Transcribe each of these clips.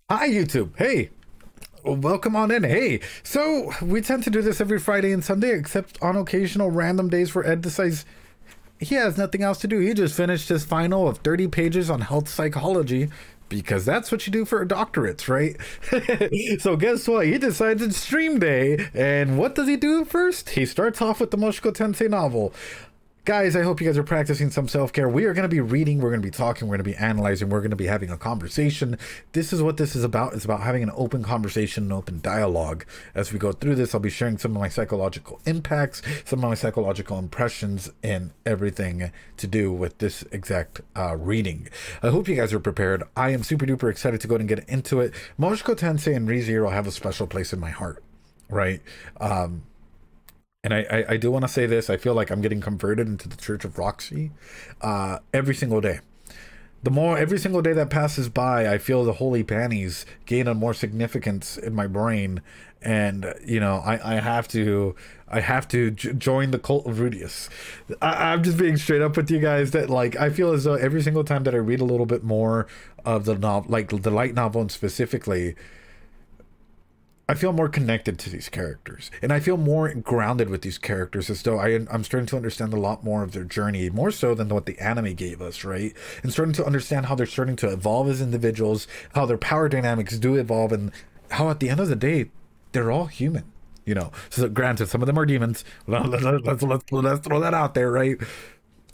Hi, YouTube. Hey, welcome on in. Hey, so we tend to do this every Friday and Sunday, except on occasional random days where Ed decides he has nothing else to do. He just finished his final of 30 pages on health psychology because that's what you do for doctorates, right? So guess what? He decides it's stream day. And what does he do first? He starts off with the Moshiko Tensei novel. Guys, I hope you guys are practicing some self-care. We are going to be reading, we're going to be talking, we're going to be analyzing, we're going to be having a conversation. This is what this is about. It's about having an open conversation, an open dialogue. As we go through this, I'll be sharing some of my psychological impacts, some of my psychological impressions, and everything to do with this exact reading. I hope you guys are prepared. I am super duper excited to go and get into it. Moshiko Tensei and ReZero have a special place in my heart, right? And I do want to say this. I feel like I'm getting converted into the Church of Roxy every single day. Every single day that passes by, I feel the holy panties gain on more significance in my brain. And, you know, I have to join the cult of Rudius. I'm just being straight up with you guys that, like, I feel as though every single time that I read a little bit more of the novel, like the light novel and specifically, I feel more connected to these characters, and I feel more grounded with these characters, as though I'm starting to understand a lot more of their journey, more so than what the anime gave us, right? And starting to understand how they're starting to evolve as individuals, how their power dynamics do evolve, and how at the end of the day, they're all human, you know? So granted, some of them are demons. Let's throw that out there, right?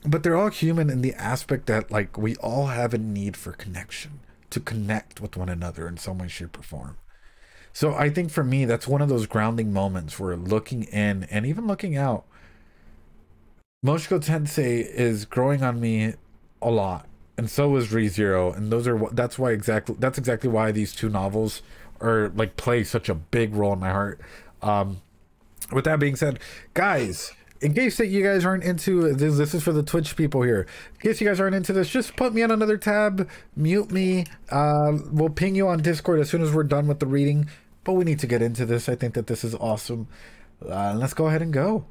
But they're all human in the aspect that, like, we all have a need for connection, to connect with one another in some way, shape, or form. So I think for me, that's one of those grounding moments where looking in and even looking out, Moshiko Tensei is growing on me a lot, and so is ReZero, and that's exactly why these two novels are like play such a big role in my heart. With that being said, guys, in case that you guys aren't into this is for the Twitch people here. In case you guys aren't into this, just put me on another tab, mute me. We'll ping you on Discord as soon as we're done with the reading. But we need to get into this. I think that this is awesome. Let's go ahead and go.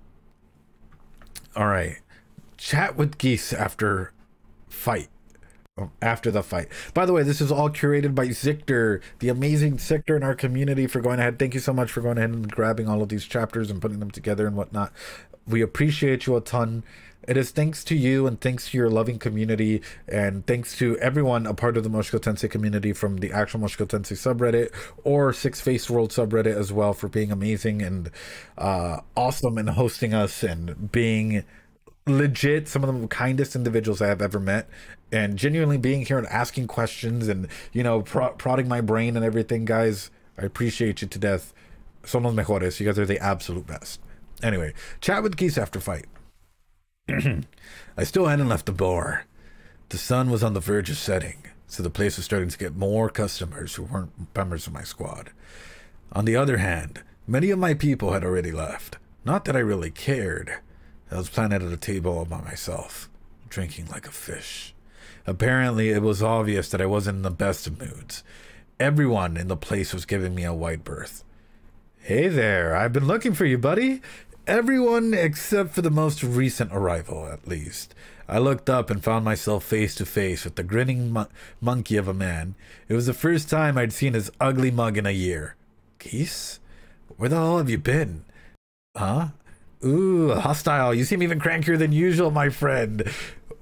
All right. Chat with Geese after fight. After the fight. By the way, this is all curated by Zictor, the amazing Zictor in our community, for going ahead. Thank you so much for going ahead and grabbing all of these chapters and putting them together and whatnot. We appreciate you a ton. It is thanks to you and thanks to your loving community and thanks to everyone a part of the Moshiko Tensei community from the actual Moshiko Tensei subreddit or Six Face World subreddit as well for being amazing and awesome and hosting us and being legit some of the kindest individuals I have ever met and genuinely being here and asking questions and, you know, prodding my brain and everything. Guys, I appreciate you to death. Son los mejores. You guys are the absolute best. Anyway, chat with Geese after fight. I still hadn't left the bar. The sun was on the verge of setting, so the place was starting to get more customers who weren't members of my squad. On the other hand, many of my people had already left. Not that I really cared. I was planted at a table all by myself, drinking like a fish. Apparently, it was obvious that I wasn't in the best of moods. Everyone in the place was giving me a wide berth. Hey there, I've been looking for you, buddy. Everyone except for the most recent arrival, at least. I looked up and found myself face to face with the grinning monkey of a man. It was the first time I'd seen his ugly mug in a year. Geese? Where the hell have you been? Huh? Ooh, hostile. You seem even crankier than usual, my friend.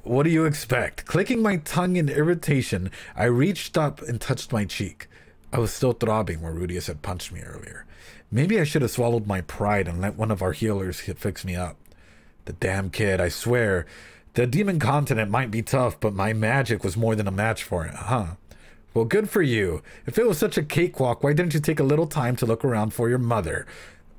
What do you expect? Clicking my tongue in irritation, I reached up and touched my cheek. I was still throbbing where Rudius had punched me earlier. Maybe I should have swallowed my pride and let one of our healers fix me up. The damn kid, I swear. The demon continent might be tough, but my magic was more than a match for it, huh? Well, good for you. If it was such a cakewalk, why didn't you take a little time to look around for your mother?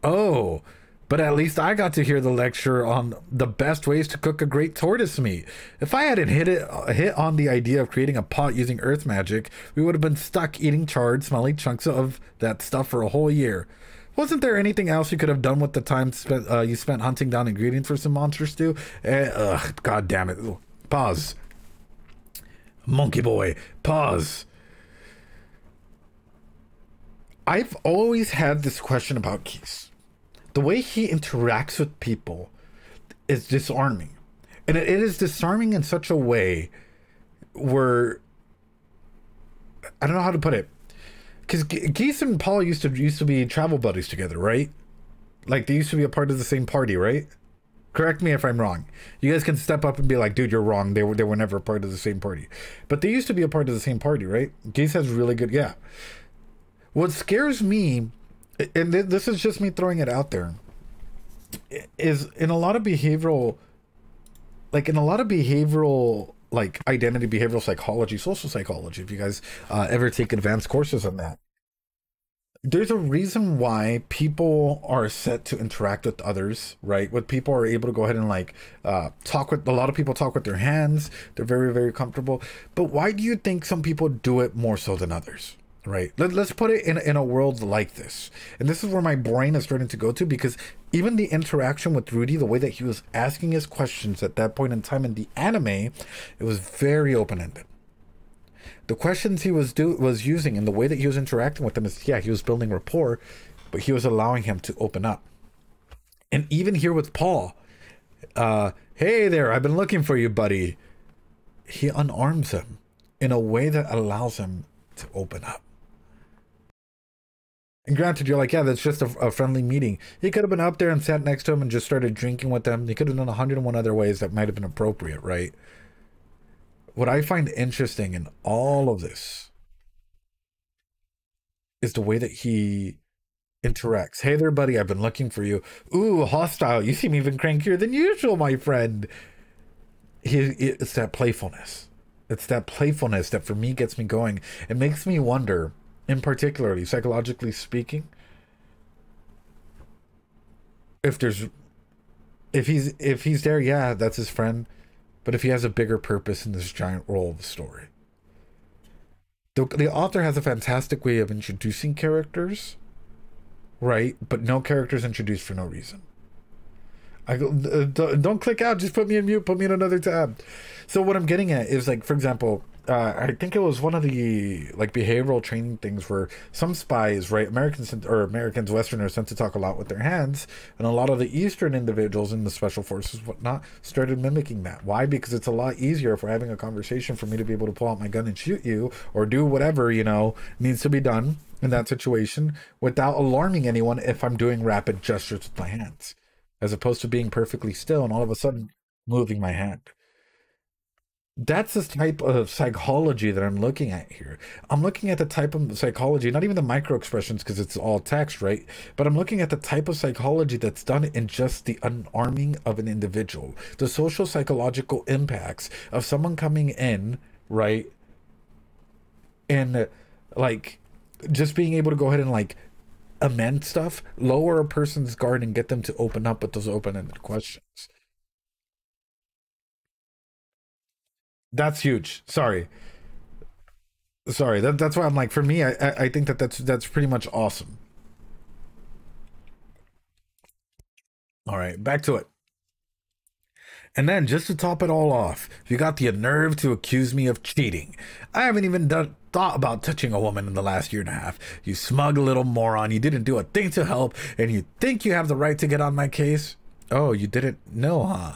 Oh, but at least I got to hear the lecture on the best ways to cook a great tortoise meat. If I hadn't hit on the idea of creating a pot using earth magic, we would have been stuck eating charred, smelly chunks of that stuff for a whole year. Wasn't there anything else you could have done with the time you spent hunting down ingredients for some monster stew? God damn it. Pause. Monkey boy, pause. I've always had this question about Geese. The way he interacts with people is disarming. And it is disarming in such a way where, I don't know how to put it. because Geese and Paul used to be travel buddies together, right? Like they used to be a part of the same party, right? Correct me if I'm wrong. You guys can step up and be like, dude, you're wrong. They were never a part of the same party. But they used to be a part of the same party, right? Geese has really good, yeah. What scares me, and this is just me throwing it out there, is in a lot of behavioral, like identity behavioral psychology, social psychology, if you guys ever take advanced courses on that, there's a reason why people are set to interact with others, right? What people are able to go ahead and like talk with, a lot of people talk with their hands. They're very, very comfortable. But why do you think some people do it more so than others, right? Let's put it in a world like this. And this is where my brain is starting to go to, because even the interaction with Rudy, the way that he was asking his questions at that point in time in the anime, it was very open-ended. The questions he was using and the way that he was interacting with them is, yeah, he was building rapport, but he was allowing him to open up. And even here with Paul, hey there, I've been looking for you, buddy. He unarms him in a way that allows him to open up. And granted, you're like, yeah, that's just a friendly meeting. He could have been up there and sat next to him and just started drinking with them. He could have done 101 other ways that might have been appropriate, right? What I find interesting in all of this is the way that he interacts. Hey there, buddy, I've been looking for you. Ooh, hostile. You seem even crankier than usual, my friend. It's that playfulness. It's that playfulness that for me gets me going. It makes me wonder, in particularly, psychologically speaking, if he's there, yeah, that's his friend. But if he has a bigger purpose in this giant role of the story. The author has a fantastic way of introducing characters, right? But no characters introduced for no reason. Don't click out, just put me in mute, put me in another tab. So what I'm getting at is, like, for example, I think it was one of the like behavioral training things where some spies, right, Americans, Westerners tend to talk a lot with their hands, and a lot of the Eastern individuals in the special forces, whatnot, started mimicking that. Why? Because it's a lot easier if we're having a conversation for me to be able to pull out my gun and shoot you, or do whatever, you know, needs to be done in that situation without alarming anyone if I'm doing rapid gestures with my hands, as opposed to being perfectly still and all of a sudden moving my hand. That's the type of psychology that I'm looking at here. I'm looking at the type of psychology, not even the micro expressions because it's all text, right? But I'm looking at the type of psychology that's done in just the unarming of an individual. The social psychological impacts of someone coming in, right? And like just being able to go ahead and like amend stuff, lower a person's guard and get them to open up with those open-ended questions. That's huge. Sorry. That's why I'm like, for me, I think that's pretty much awesome. All right, back to it. And then, just to top it all off, you got the nerve to accuse me of cheating. I haven't even thought about touching a woman in the last year and a half. You smug little moron. You didn't do a thing to help, and you think you have the right to get on my case? Oh, you didn't know, huh?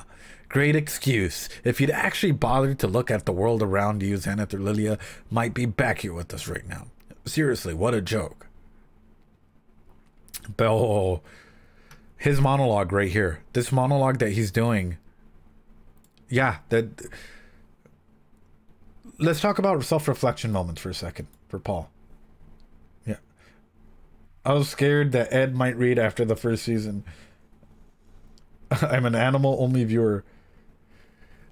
Great excuse. If you'd actually bothered to look at the world around you, Xanath or Lilia might be back here with us right now. Seriously, what a joke. But his monologue right here. This monologue that he's doing. Yeah, let's talk about self-reflection moments for a second for Paul. Yeah. I was scared that Ed might read after the first season. I'm an animal-only viewer.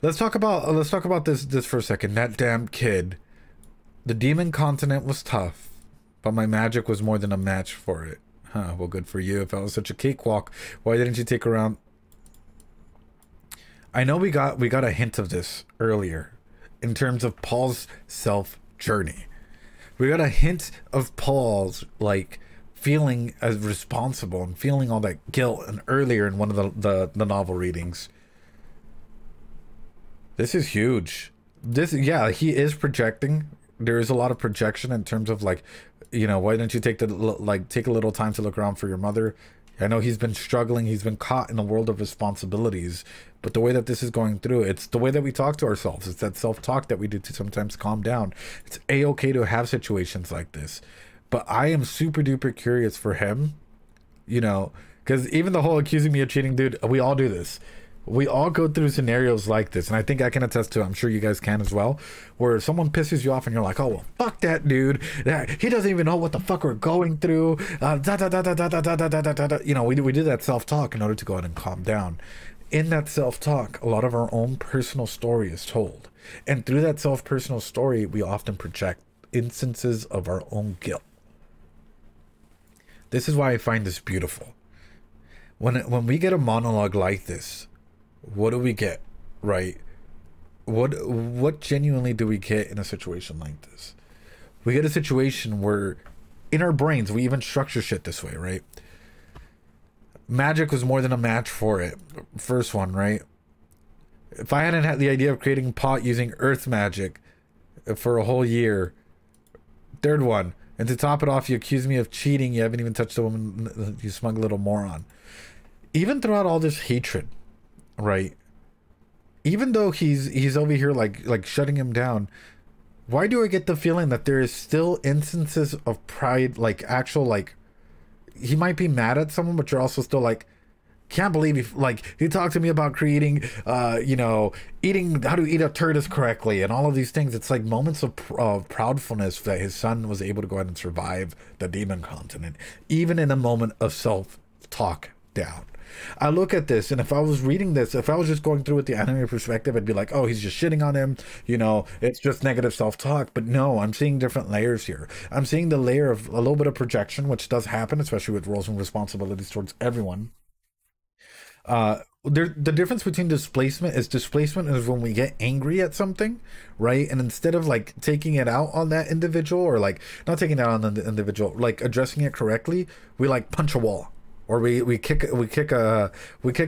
Let's talk about this for a second. That damn kid. The demon continent was tough, but my magic was more than a match for it. Huh, well, good for you. If I was such a cakewalk, why didn't you take around? I know we got a hint of this earlier in terms of Paul's self journey. We got a hint of Paul's like feeling as responsible and feeling all that guilt and earlier in one of the novel readings. This is huge. Yeah, he is projecting. There is a lot of projection in terms of like, you know, why didn't you take a little time to look around for your mother? I know he's been struggling. He's been caught in a world of responsibilities. But the way that this is going through, it's the way that we talk to ourselves. It's that self-talk that we do to sometimes calm down. It's a-okay to have situations like this. But I am super duper curious for him, you know, because even the whole accusing me of cheating, dude, we all do this. We all go through scenarios like this, and I think I can attest to it. I'm sure you guys can as well, where someone pisses you off and you're like, oh, well, fuck that dude. He doesn't even know what the fuck we're going through. You know, we do that self-talk in order to go ahead and calm down. In that self-talk, a lot of our own personal story is told. And through that personal story, we often project instances of our own guilt. This is why I find this beautiful. When we get a monologue like this, what do we get, right? What genuinely do we get in a situation like this? We get a situation where in our brains, we even structure shit this way, right? Magic was more than a match for it. First one, right? If I hadn't had the idea of creating pot using earth magic for a whole year. Third one, and to top it off, you accuse me of cheating. You haven't even touched a woman, you smug little moron. Even throughout all this hatred, right? Even though he's over here like shutting him down, why do I get the feeling that there is still instances of pride, like actual, like, he might be mad at someone, but you're also still like, can't believe he talked to me about creating, you know, eating, how to eat a tortoise correctly and all of these things. It's like moments of proudfulness that his son was able to go ahead and survive the demon continent, even in a moment of self-talk down. I look at this, and if I was reading this, if I was just going through with the anime perspective, I'd be like, oh, he's just shitting on him, you know, it's just negative self-talk. But no, I'm seeing different layers here. I'm seeing the layer of a little bit of projection, which does happen, especially with roles and responsibilities towards everyone. The difference between displacement is when we get angry at something, right? And instead of like taking it out on that individual, or like not taking it out on the individual, like addressing it correctly, we like punch a wall. Or we kick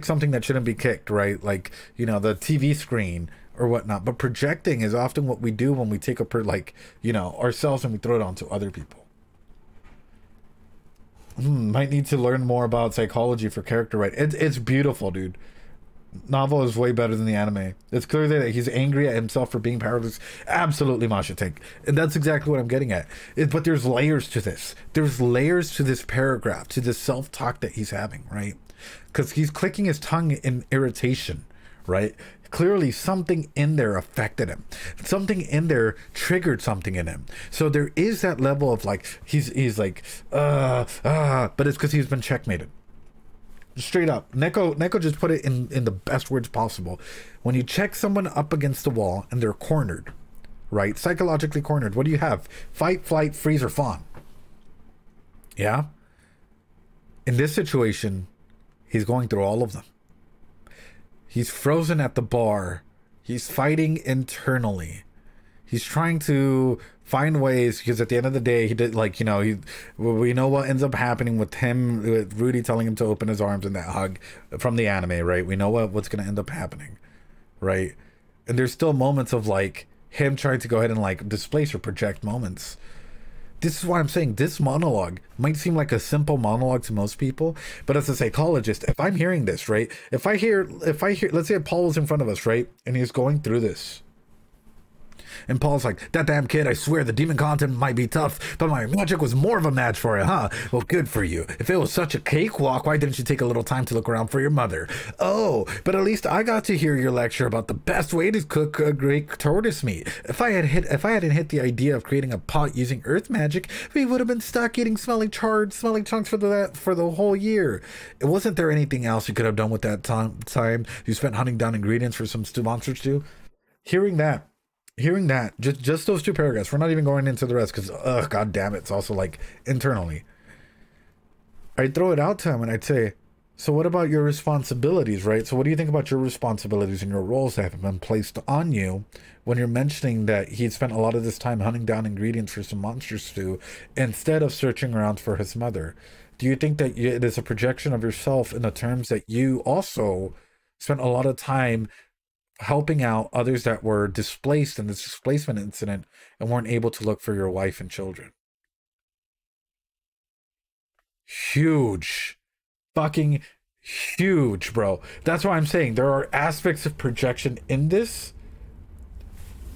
something that shouldn't be kicked, right? Like, you know, the TV screen or whatnot. But projecting is often what we do when we take up, like, you know, ourselves and we throw it onto other people. Might need to learn more about psychology for character writing. It's beautiful, dude. Novel is way better than the anime. It's clear that he's angry at himself for being powerless. Absolutely, Masha take. And that's exactly what I'm getting at. But there's layers to this. There's layers to this paragraph, to this self-talk that he's having, right? Because he's clicking his tongue in irritation, right? Clearly something in there affected him. Something in there triggered something in him. So there is that level of like, he's like, but it's because he's been checkmated. Straight up. Neko just put it in the best words possible. When you check someone up against the wall and they're cornered, right? Psychologically cornered, what do you have? Fight, flight, freeze, or fawn. Yeah? In this situation, he's going through all of them. He's frozen at the bar. He's fighting internally. He's trying to find ways, because at the end of the day, he did, like, you know, we know what ends up happening with him, with Rudy telling him to open his arms in that hug from the anime, right? We know what's going to end up happening, right? And there's still moments of like him trying to go ahead and like displace or project moments. This is why I'm saying this monologue might seem like a simple monologue to most people, but as a psychologist, if I'm hearing this, right? If I hear, let's say Paul was in front of us, right? And he's going through this. And Paul's like, that damn kid, I swear the demon content might be tough, but my magic was more of a match for it, huh? Well, good for you. If it was such a cakewalk, why didn't you take a little time to look around for your mother? Oh, but at least I got to hear your lecture about the best way to cook a great tortoise meat. If I hadn't hit the idea of creating a pot using earth magic, we would have been stuck eating smelly chunks for the whole year. Wasn't there anything else you could have done with that time you spent hunting down ingredients for some monster stew? Hearing that, just those two paragraphs, we're not even going into the rest because, god damn it, it's also like internally. I'd throw it out to him and I'd say, so what about your responsibilities, right? So what do you think about your responsibilities and your roles that have been placed on you when you're mentioning that he'd spent a lot of this time hunting down ingredients for some monster stew instead of searching around for his mother? Do you think that it is a projection of yourself in the terms that you also spent a lot of time helping out others that were displaced in this displacement incident and weren't able to look for your wife and children? Huge. Fucking huge, bro. That's why I'm saying there are aspects of projection in this.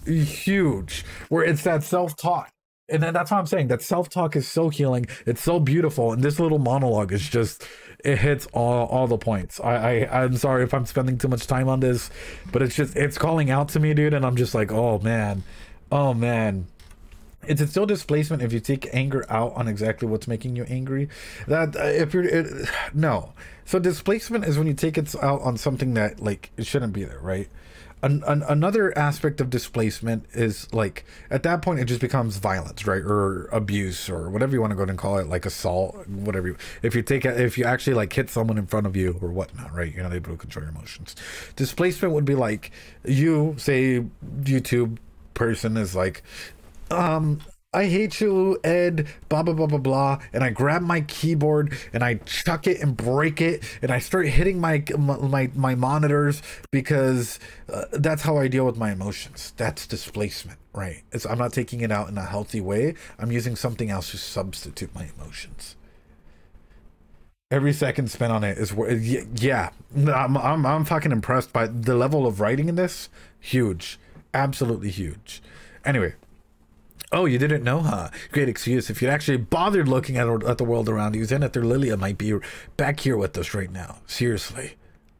Huge. Where it's that self-talk. And then that's what I'm saying. That self-talk is so healing. It's so beautiful. And this little monologue is just, it hits all the points. I'm sorry if I'm spending too much time on this, but it's just, it's calling out to me, dude. And I'm just like, oh man. Oh man. It's still displacement if you take anger out on exactly what's making you angry. That if you're no. So displacement is when you take it out on something that like it shouldn't be there, right? Another aspect of displacement is like at that point it just becomes violence, right, or abuse or whatever you want to go ahead and call it, like assault, whatever. If you actually like hit someone in front of you or whatnot, right, you're not able to control your emotions. Displacement would be like you say YouTube person is like, I hate you, Ed, blah, blah, blah, blah, blah. And I grab my keyboard and I chuck it and break it. And I start hitting my monitors because that's how I deal with my emotions. That's displacement, right? I'm not taking it out in a healthy way. I'm using something else to substitute my emotions. Every second spent on it is, yeah, I'm fucking impressed by the level of writing in this. Huge. Absolutely huge. Anyway. Oh, you didn't know, huh? Great excuse. If you'd actually bothered looking at the world around you, then Lilia might be back here with us right now. Seriously.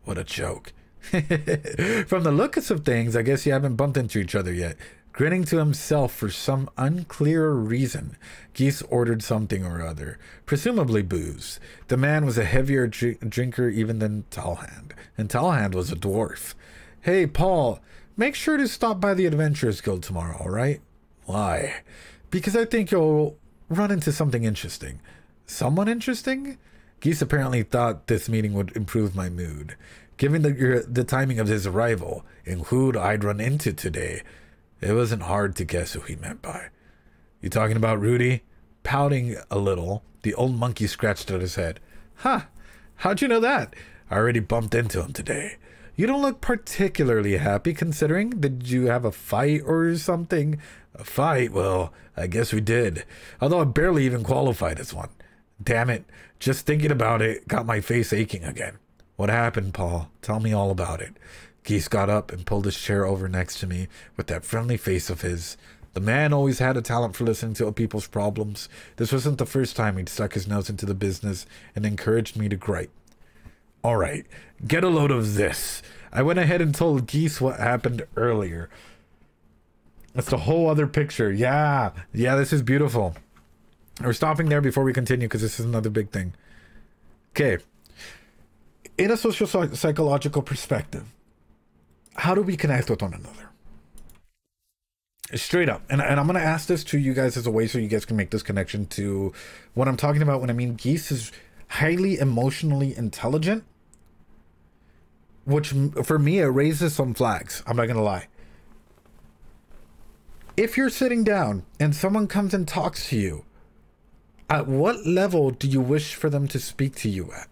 What a joke. From the looks of things, I guess you haven't bumped into each other yet. Grinning to himself for some unclear reason, Geese ordered something or other, presumably booze. The man was a heavier drinker even than Tallhand, and Tallhand was a dwarf. Hey, Paul, make sure to stop by the Adventurers Guild tomorrow, all right? Why? Because I think you'll run into something interesting. Someone interesting? Geese apparently thought this meeting would improve my mood. Given the timing of his arrival and who I'd run into today, it wasn't hard to guess who he meant by. You talking about Rudy? Pouting a little, the old monkey scratched at his head. Huh, how'd you know that? I already bumped into him today. You don't look particularly happy considering. Did you have a fight or something? A fight? Well, I guess we did. Although I barely even qualified as one. Damn it. Just thinking about it got my face aching again. What happened, Paul? Tell me all about it. Geese got up and pulled his chair over next to me with that friendly face of his. The man always had a talent for listening to people's problems. This wasn't the first time he'd stuck his nose into the business and encouraged me to gripe. All right, get a load of this. I went ahead and told Geese what happened earlier. That's a whole other picture. Yeah, this is beautiful. We're stopping there before we continue because this is another big thing. Okay. In a social psychological perspective, how do we connect with one another? Straight up. And I'm going to ask this to you guys as a way so you guys can make this connection to what I'm talking about when I mean Geese is highly emotionally intelligent, which for me, it raises some flags. I'm not going to lie. If you're sitting down and someone comes and talks to you, at what level do you wish for them to speak to you at?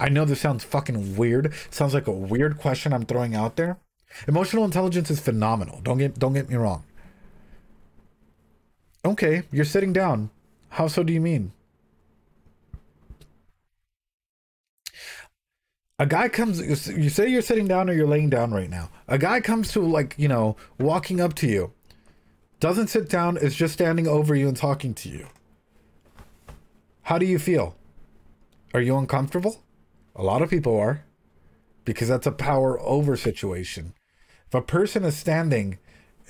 I know this sounds fucking weird. Sounds like a weird question I'm throwing out there. Emotional intelligence is phenomenal. Don't get me wrong. Okay, you're sitting down. How so do you mean? A guy comes, you say you're sitting down or you're laying down right now. A guy comes to, like, you know, walking up to you. Doesn't sit down, is just standing over you and talking to you. How do you feel? Are you uncomfortable? A lot of people are. Because that's a power over situation. If a person is standing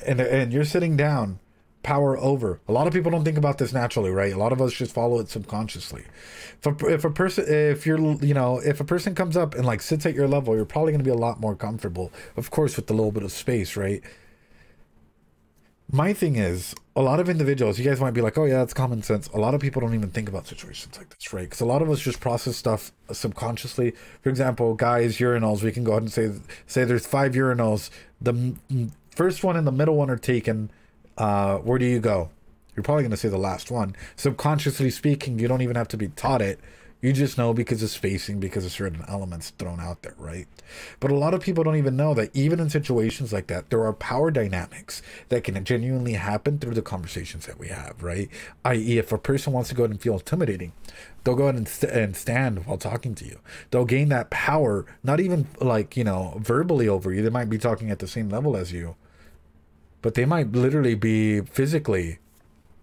and you're sitting down, power over. A lot of people don't think about this naturally, right? A lot of us just follow it subconsciously. If a person comes up and like sits at your level, you're probably going to be a lot more comfortable. Of course, with a little bit of space, right? My thing is, a lot of individuals, you guys might be like, oh yeah, that's common sense. A lot of people don't even think about situations like this, right? Because a lot of us just process stuff subconsciously. For example, guys, urinals, we can go ahead and say there's 5 urinals. The first one and the middle one are taken. Where do you go? You're probably going to say the last one. Subconsciously speaking, you don't even have to be taught it. You just know because of spacing, because of certain elements thrown out there, right? But a lot of people don't even know that even in situations like that, there are power dynamics that can genuinely happen through the conversations that we have, right? I.e., if a person wants to go ahead and feel intimidating, they'll go ahead and stand while talking to you. They'll gain that power, not even like, you know, verbally over you. They might be talking at the same level as you, but they might literally be physically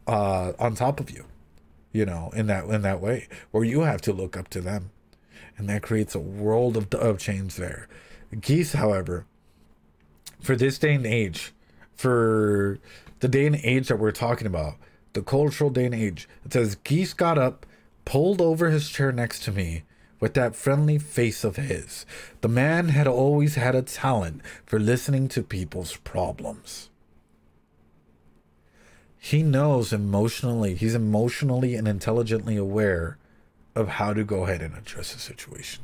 on top of you, you know, in that way, where you have to look up to them, and that creates a world of change there. Geese, however, for this day and age, for the day and age that we're talking about, the cultural day and age, it says Geese got up, pulled over his chair next to me with that friendly face of his. The man had always had a talent for listening to people's problems. He knows emotionally, he's emotionally and intelligently aware of how to go ahead and address a situation.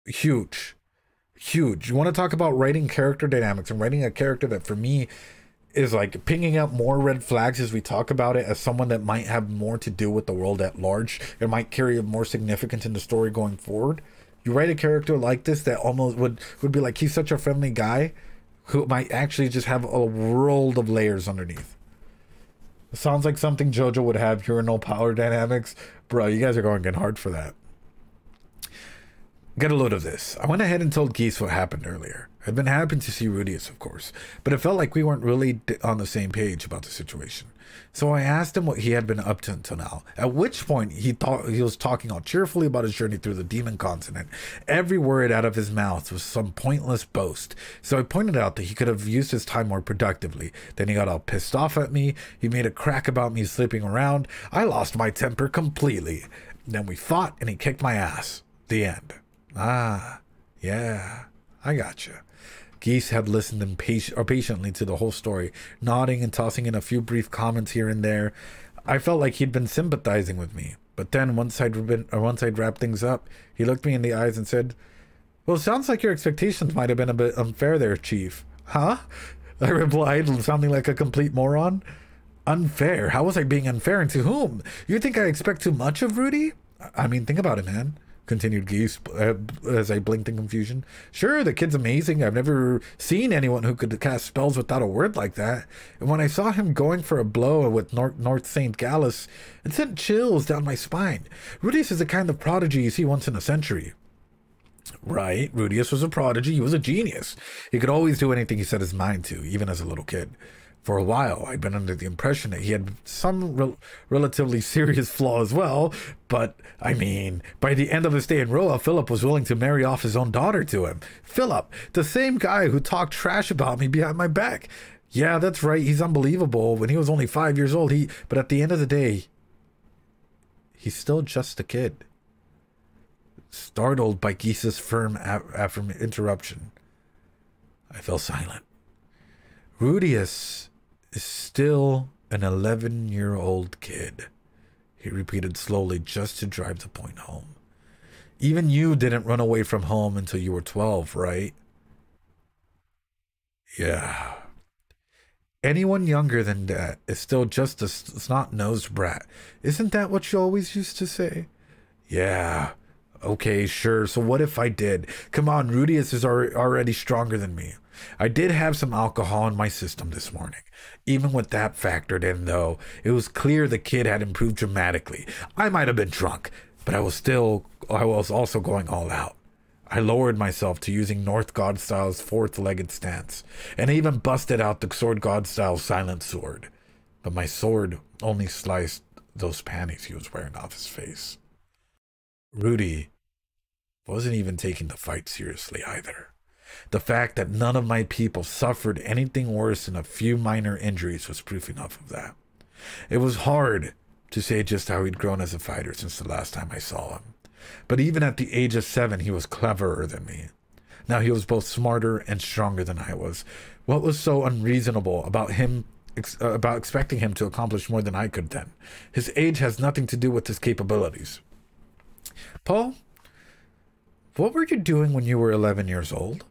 Huge. Huge. You want to talk about writing character dynamics and writing a character that for me is like picking up more red flags as we talk about it as someone that might have more to do with the world at large and might carry more significance in the story going forward. You write a character like this that almost would be like, he's such a friendly guy who might actually just have a world of layers underneath. It sounds like something JoJo would have. Here are no power dynamics. Bro, you guys are going in hard for that. Get a load of this. I went ahead and told Geese what happened earlier. I'd been happy to see Rudius, of course, but it felt like we weren't really on the same page about the situation. So I asked him what he had been up to until now, at which point he was talking all cheerfully about his journey through the demon continent. Every word out of his mouth was some pointless boast. So I pointed out that he could have used his time more productively. Then he got all pissed off at me. He made a crack about me sleeping around. I lost my temper completely. Then we fought and he kicked my ass. The end. Ah, yeah, I gotcha. Geese had listened patiently to the whole story, nodding and tossing in a few brief comments here and there. I felt like he'd been sympathizing with me. But then, once I'd wrapped things up, he looked me in the eyes and said, "Well, it sounds like your expectations might have been a bit unfair there, Chief." Huh? I replied, sounding like a complete moron. Unfair? How was I being unfair, and to whom? You think I expect too much of Rudy? I mean, think about it, man. Continued Geese as I blinked in confusion. Sure, the kid's amazing. I've never seen anyone who could cast spells without a word like that. And when I saw him going for a blow with North St. Gallus, it sent chills down my spine. Rudius is the kind of prodigy you see once in a century. Right, Rudius was a prodigy. He was a genius. He could always do anything he set his mind to, even as a little kid. For a while, I'd been under the impression that he had some relatively serious flaw as well, but, I mean, by the end of his stay in Roa, Philip was willing to marry off his own daughter to him. Philip, the same guy who talked trash about me behind my back. Yeah, that's right, he's unbelievable. When he was only 5 years old, but at the end of the day, he's still just a kid. Startled by Geese's firm interruption, I fell silent. Rudius is still an 11-year-old kid, he repeated slowly just to drive the point home. Even you didn't run away from home until you were 12, right? Yeah. Anyone younger than that is still just a snot-nosed brat. Isn't that what you always used to say? Yeah. Okay, sure. So what if I did? Come on, Rudius is already stronger than me. I did have some alcohol in my system this morning. Even with that factored in, though, it was clear the kid had improved dramatically. I might have been drunk, but I was also going all out. I lowered myself to using North God Style's fourth-legged stance, and I even busted out the Sword God Style's silent sword. But my sword only sliced those panties he was wearing off his face. Rudy wasn't even taking the fight seriously either. The fact that none of my people suffered anything worse than a few minor injuries was proof enough of that. It was hard to say just how he'd grown as a fighter since the last time I saw him. But even at the age of 7, he was cleverer than me. Now he was both smarter and stronger than I was. What was so unreasonable about expecting him to accomplish more than I could then? His age has nothing to do with his capabilities. Paul, what were you doing when you were 11 years old?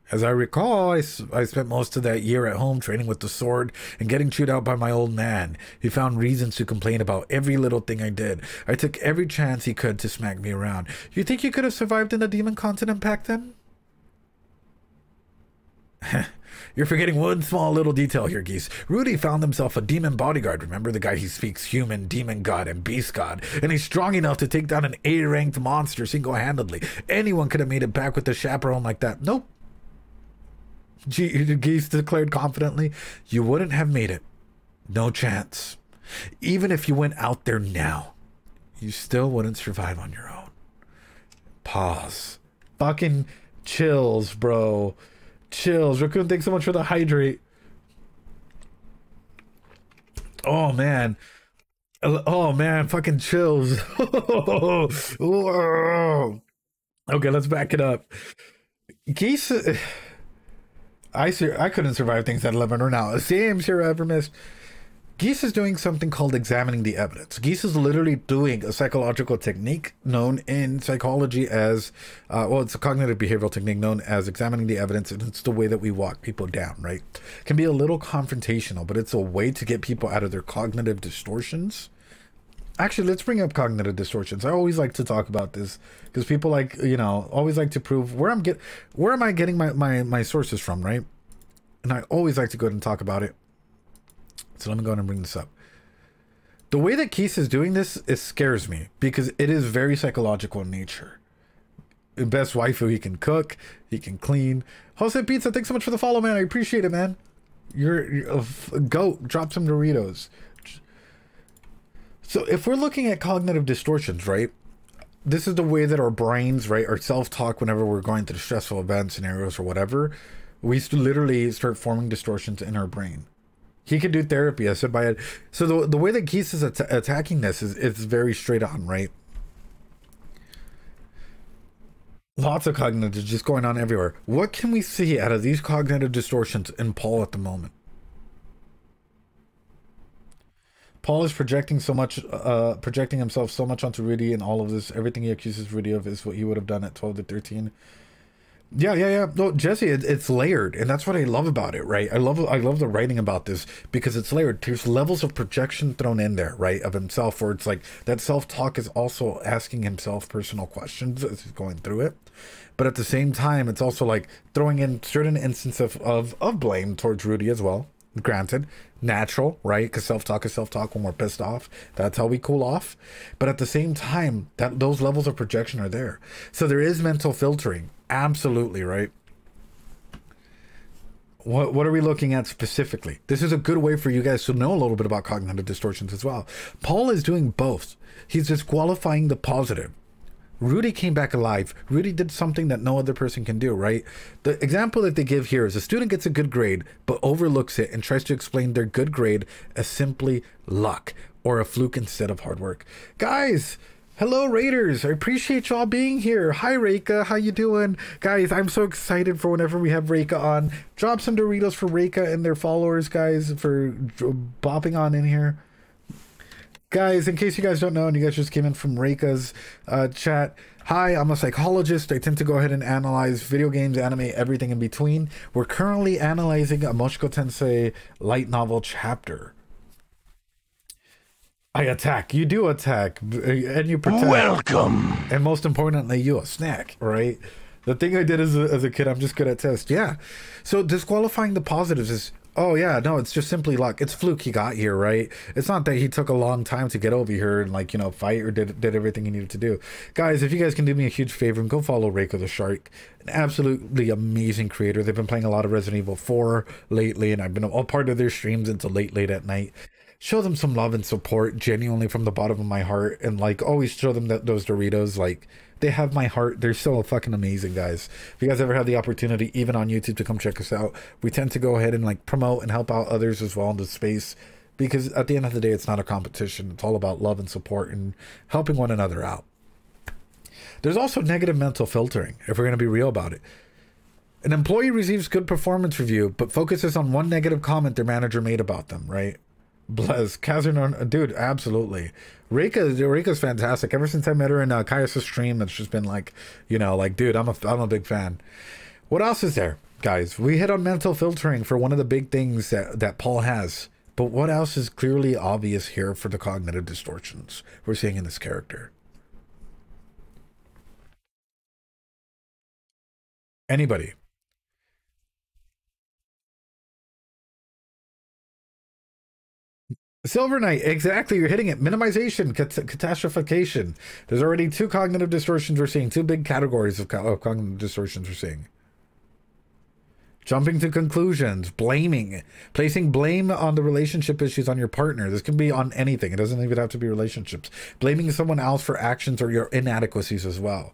As I recall, I spent most of that year at home training with the sword and getting chewed out by my old man. He found reasons to complain about every little thing I did. I took every chance he could to smack me around. You think you could have survived in the demon continent back then? You're forgetting one small little detail here, Geese. Rudy found himself a demon bodyguard. Remember, the guy who speaks human, demon god, and beast god? And he's strong enough to take down an A-ranked monster single-handedly. Anyone could have made it back with a chaperone like that. Nope. Geese declared confidently. You wouldn't have made it. No chance. Even if you went out there now, you still wouldn't survive on your own. Pause. Fucking chills, bro. Chills. Raccoon, thanks so much for the hydrate. Oh, man. Oh, man. Fucking chills. Okay, let's back it up. Geese... I couldn't survive things at 11 or now. Same, sure, ever missed. Geese is doing something called examining the evidence. Geese is literally doing a psychological technique known in psychology as, well, it's a cognitive behavioral technique known as examining the evidence, and it's the way that we walk people down, right? It can be a little confrontational, but it's a way to get people out of their cognitive distortions. Actually, let's bring up cognitive distortions. I always like to talk about this because people like, you know, always like to prove where am I getting my sources from, right? And I always like to go ahead and talk about it. So let me go ahead and bring this up. The way that Geese is doing this, it scares me because it is very psychological in nature. Best waifu, he can cook, he can clean. Jose Pizza, thanks so much for the follow, man. I appreciate it, man. You're a goat. Drop some Doritos. So if we're looking at cognitive distortions, right? This is the way that our brains, right, our self-talk whenever we're going through stressful events, scenarios, or whatever, we literally start forming distortions in our brain. He could do therapy, I said by it. So the way that Geese is attacking this is it's very straight on, right? Lots of cognitive just going on everywhere. What can we see out of these cognitive distortions in Paul at the moment? Paul is projecting himself so much onto Rudy and all of this. Everything he accuses Rudy of is what he would have done at 12 to 13. Yeah. No, Jesse, it's layered, and that's what I love about it, right? I love the writing about this because it's layered. There's levels of projection thrown in there, right, of himself, where it's like that self-talk is also asking himself personal questions as he's going through it. But at the same time, it's also like throwing in certain instances of blame towards Rudy as well. Granted, natural, right? Because self-talk is self-talk when we're pissed off. That's how we cool off. But at the same time, those levels of projection are there. So there is mental filtering. Absolutely, right? What are we looking at specifically? This is a good way for you guys to know a little bit about cognitive distortions as well. Paul is doing both. He's disqualifying the positive. Rudy came back alive. Rudy did something that no other person can do, right? The example that they give here is a student gets a good grade, but overlooks it and tries to explain their good grade as simply luck or a fluke instead of hard work. Guys, hello Raiders. I appreciate y'all being here. Hi Reika, how you doing? Guys, I'm so excited for whenever we have Reika on. Drop some Doritos for Reika and their followers, guys, for bopping on in here. Guys, in case you guys don't know, and you guys just came in from Reika's chat, hi, I'm a psychologist. I tend to go ahead and analyze video games, anime, everything in between. We're currently analyzing a Moshiko Tensei light novel chapter. I attack. You do attack, and you protect. Welcome. And most importantly, you a snack, right? The thing I did as a kid, I'm just good at test. Yeah. So disqualifying the positives is, oh yeah, no, it's just simply luck. It's fluke he got here, right? It's not that he took a long time to get over here and, like, you know, fight or did everything he needed to do. Guys, if you guys can do me a huge favor and go follow Reiko the Shark, an absolutely amazing creator. They've been playing a lot of Resident Evil 4 lately, and I've been all part of their streams until late at night. Show them some love and support genuinely from the bottom of my heart, and like always show them that those Doritos, like, they have my heart. They're so fucking amazing, guys. If you guys ever have the opportunity, even on YouTube, to come check us out, we tend to go ahead and like promote and help out others as well in the space, because at the end of the day, it's not a competition. It's all about love and support and helping one another out. There's also negative mental filtering, if we're going to be real about it. An employee receives good performance review, but focuses on one negative comment their manager made about them, right? Bless. Kazan, dude, absolutely. Reika's fantastic. Ever since I met her in Kaius' stream, it's just been like, you know, like, dude, I'm a big fan. What else is there, guys? We hit on mental filtering for one of the big things that Paul has. But what else is clearly obvious here for the cognitive distortions we're seeing in this character? Anybody? Silver Knight, exactly. You're hitting it. Minimization, catastrophication. There's already two cognitive distortions we're seeing, two big categories of cognitive distortions we're seeing. jumping to conclusions, blaming, placing blame on the relationship issues on your partner. This can be on anything. It doesn't even have to be relationships. Blaming someone else for actions or your inadequacies as well.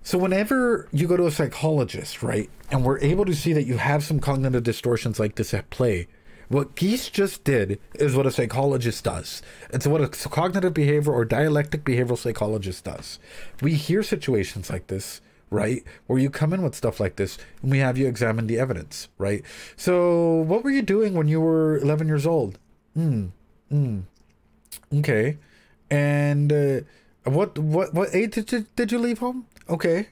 So whenever you go to a psychologist, right, and we're able to see that you have some cognitive distortions like this at play, what Geese just did is what a psychologist does. It's what a cognitive behavior or dialectic behavioral psychologist does. We hear situations like this, right, where you come in with stuff like this and we have you examine the evidence, right? So what were you doing when you were 11 years old? Okay. And what age did you leave home? Okay.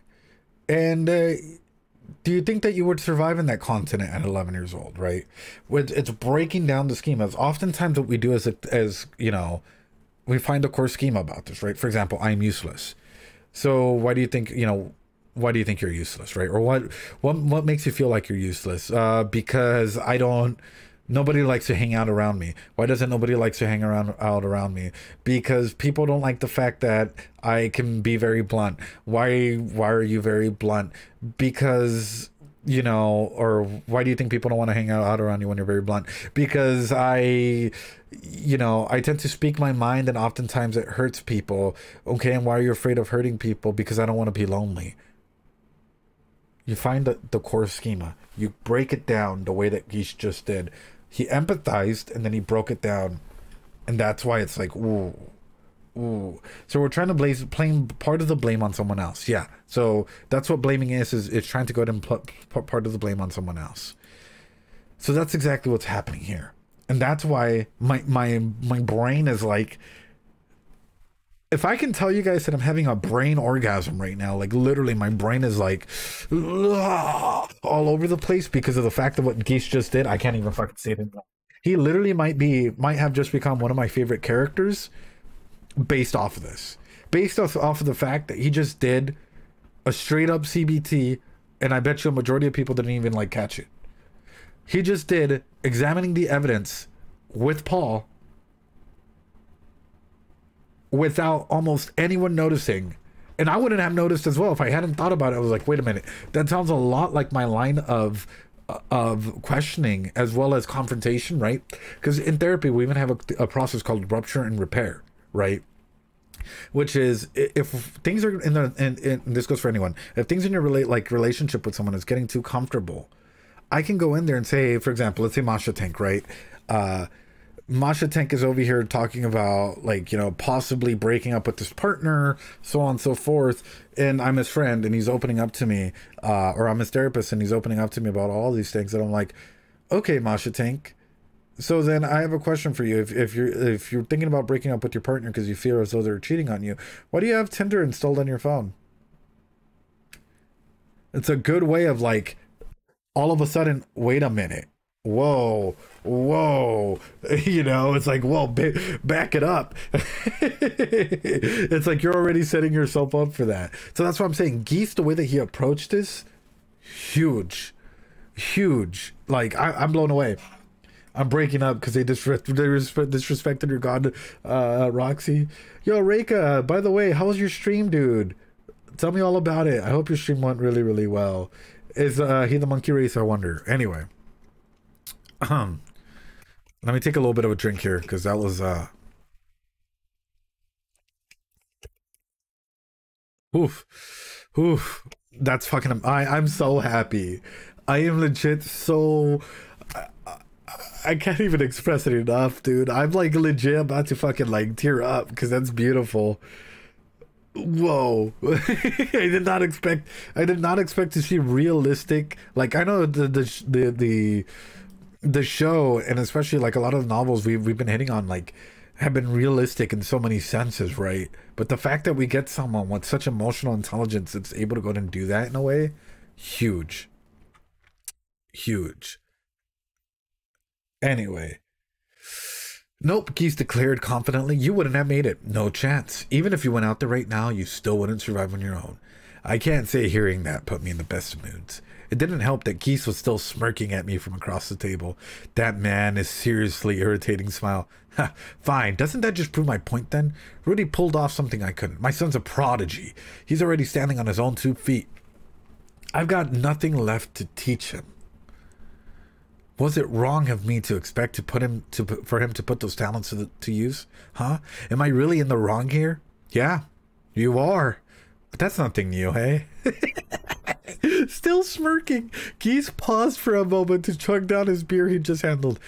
And do you think that you would survive in that continent at 11 years old, right? It's breaking down the schemas. Oftentimes what we do as you know, we find a core schema about this, right? For example, I'm useless. So why do you think, you know, why do you think you're useless, right? Or what makes you feel like you're useless? Because nobody likes to hang out around me. Why doesn't nobody likes to hang out around me? Because people don't like the fact that I can be very blunt. Why are you very blunt? Because, you know, or why do you think people don't want to hang out around you when you're very blunt? Because you know, I tend to speak my mind and oftentimes it hurts people. Okay, and why are you afraid of hurting people? Because I don't want to be lonely. You find the core schema. You break it down the way that Geese just did. He empathized and then he broke it down. And that's why it's like, ooh. So we're trying to blame part of the blame on someone else. Yeah. So that's what blaming is it's trying to go ahead and put part of the blame on someone else. So that's exactly what's happening here. And that's why my brain is like, if I can tell you guys that I'm having a brain orgasm right now, like literally my brain is like all over the place because of the fact of what Geese just did. I can't even fucking say it anymore. He literally might have just become one of my favorite characters based off of this. Based off of the fact that he just did a straight up CBT, and I bet you a majority of people didn't even like catch it. He just did examining the evidence with Paul without almost anyone noticing. And I wouldn't have noticed as well if I hadn't thought about it. I was like, wait a minute, that sounds a lot like my line of questioning as well as confrontation, right? Because in therapy we even have a process called rupture and repair, right? Which is, if things are and this goes for anyone, if things in your relationship with someone is getting too comfortable, I can go in there and say, for example, let's say Masha Tank, right? Masha Tank is over here talking about, like, you know, possibly breaking up with his partner, so on and so forth. And I'm his friend and he's opening up to me, or I'm his therapist and he's opening up to me about all these things. And I'm like, okay, Masha Tank. So then I have a question for you. If you're thinking about breaking up with your partner because you feel as though they're cheating on you, why do you have Tinder installed on your phone? It's a good way of, like, all of a sudden, wait a minute. Whoa, you know, it's like, whoa, back it up. It's like you're already setting yourself up for that. So that's what I'm saying. Geese, the way that he approached this, huge. Like, I'm blown away. I'm breaking up because they disrespected your god, Roxy. Yo, Reika, by the way, how was your stream, dude? Tell me all about it. I hope your stream went really, really well. Is he the monkey race, I wonder? Anyway. Let me take a little bit of a drink here because that was that's fucking, I'm so happy. I am legit so I can't even express it enough, dude. I'm like legit about to fucking like tear up because that's beautiful. Whoa. I did not expect to see realistic, like, I know the show, and especially like a lot of the novels we've been hitting on, like, have been realistic in so many senses, right? But the fact that we get someone with such emotional intelligence that's able to go and do that in a way, huge. Anyway, nope, Geese declared confidently, you wouldn't have made it. No chance. Even if you went out there right now, you still wouldn't survive on your own. I can't say hearing that put me in the best of moods. It didn't help that Geese was still smirking at me from across the table. That man is seriously irritating smile. Ha, fine, doesn't that just prove my point then? Rudy pulled off something I couldn't. My son's a prodigy. He's already standing on his own 2 feet. I've got nothing left to teach him. Was it wrong of me to expect for him to put those talents to use? Huh? Am I really in the wrong here? Yeah, you are. But that's nothing new, hey? Still smirking, Geese paused for a moment to chug down his beer he'd just handled.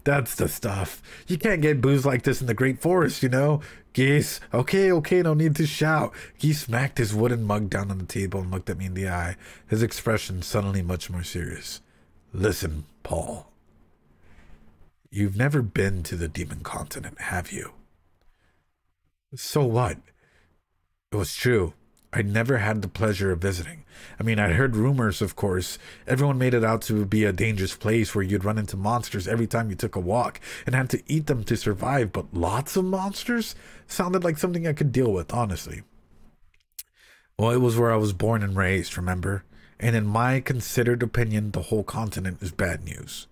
That's the stuff. You can't get booze like this in the Great Forest, you know? Geese, okay, no need to shout. Geese smacked his wooden mug down on the table and looked at me in the eye, his expression suddenly much more serious. Listen, Paul. You've never been to the Demon Continent, have you? So what? It was true. I never had the pleasure of visiting. I mean, I'd heard rumors, of course. Everyone made it out to be a dangerous place where you'd run into monsters every time you took a walk and had to eat them to survive, but lots of monsters? Sounded like something I could deal with, honestly. Well, it was where I was born and raised, remember? And in my considered opinion, the whole continent is bad news.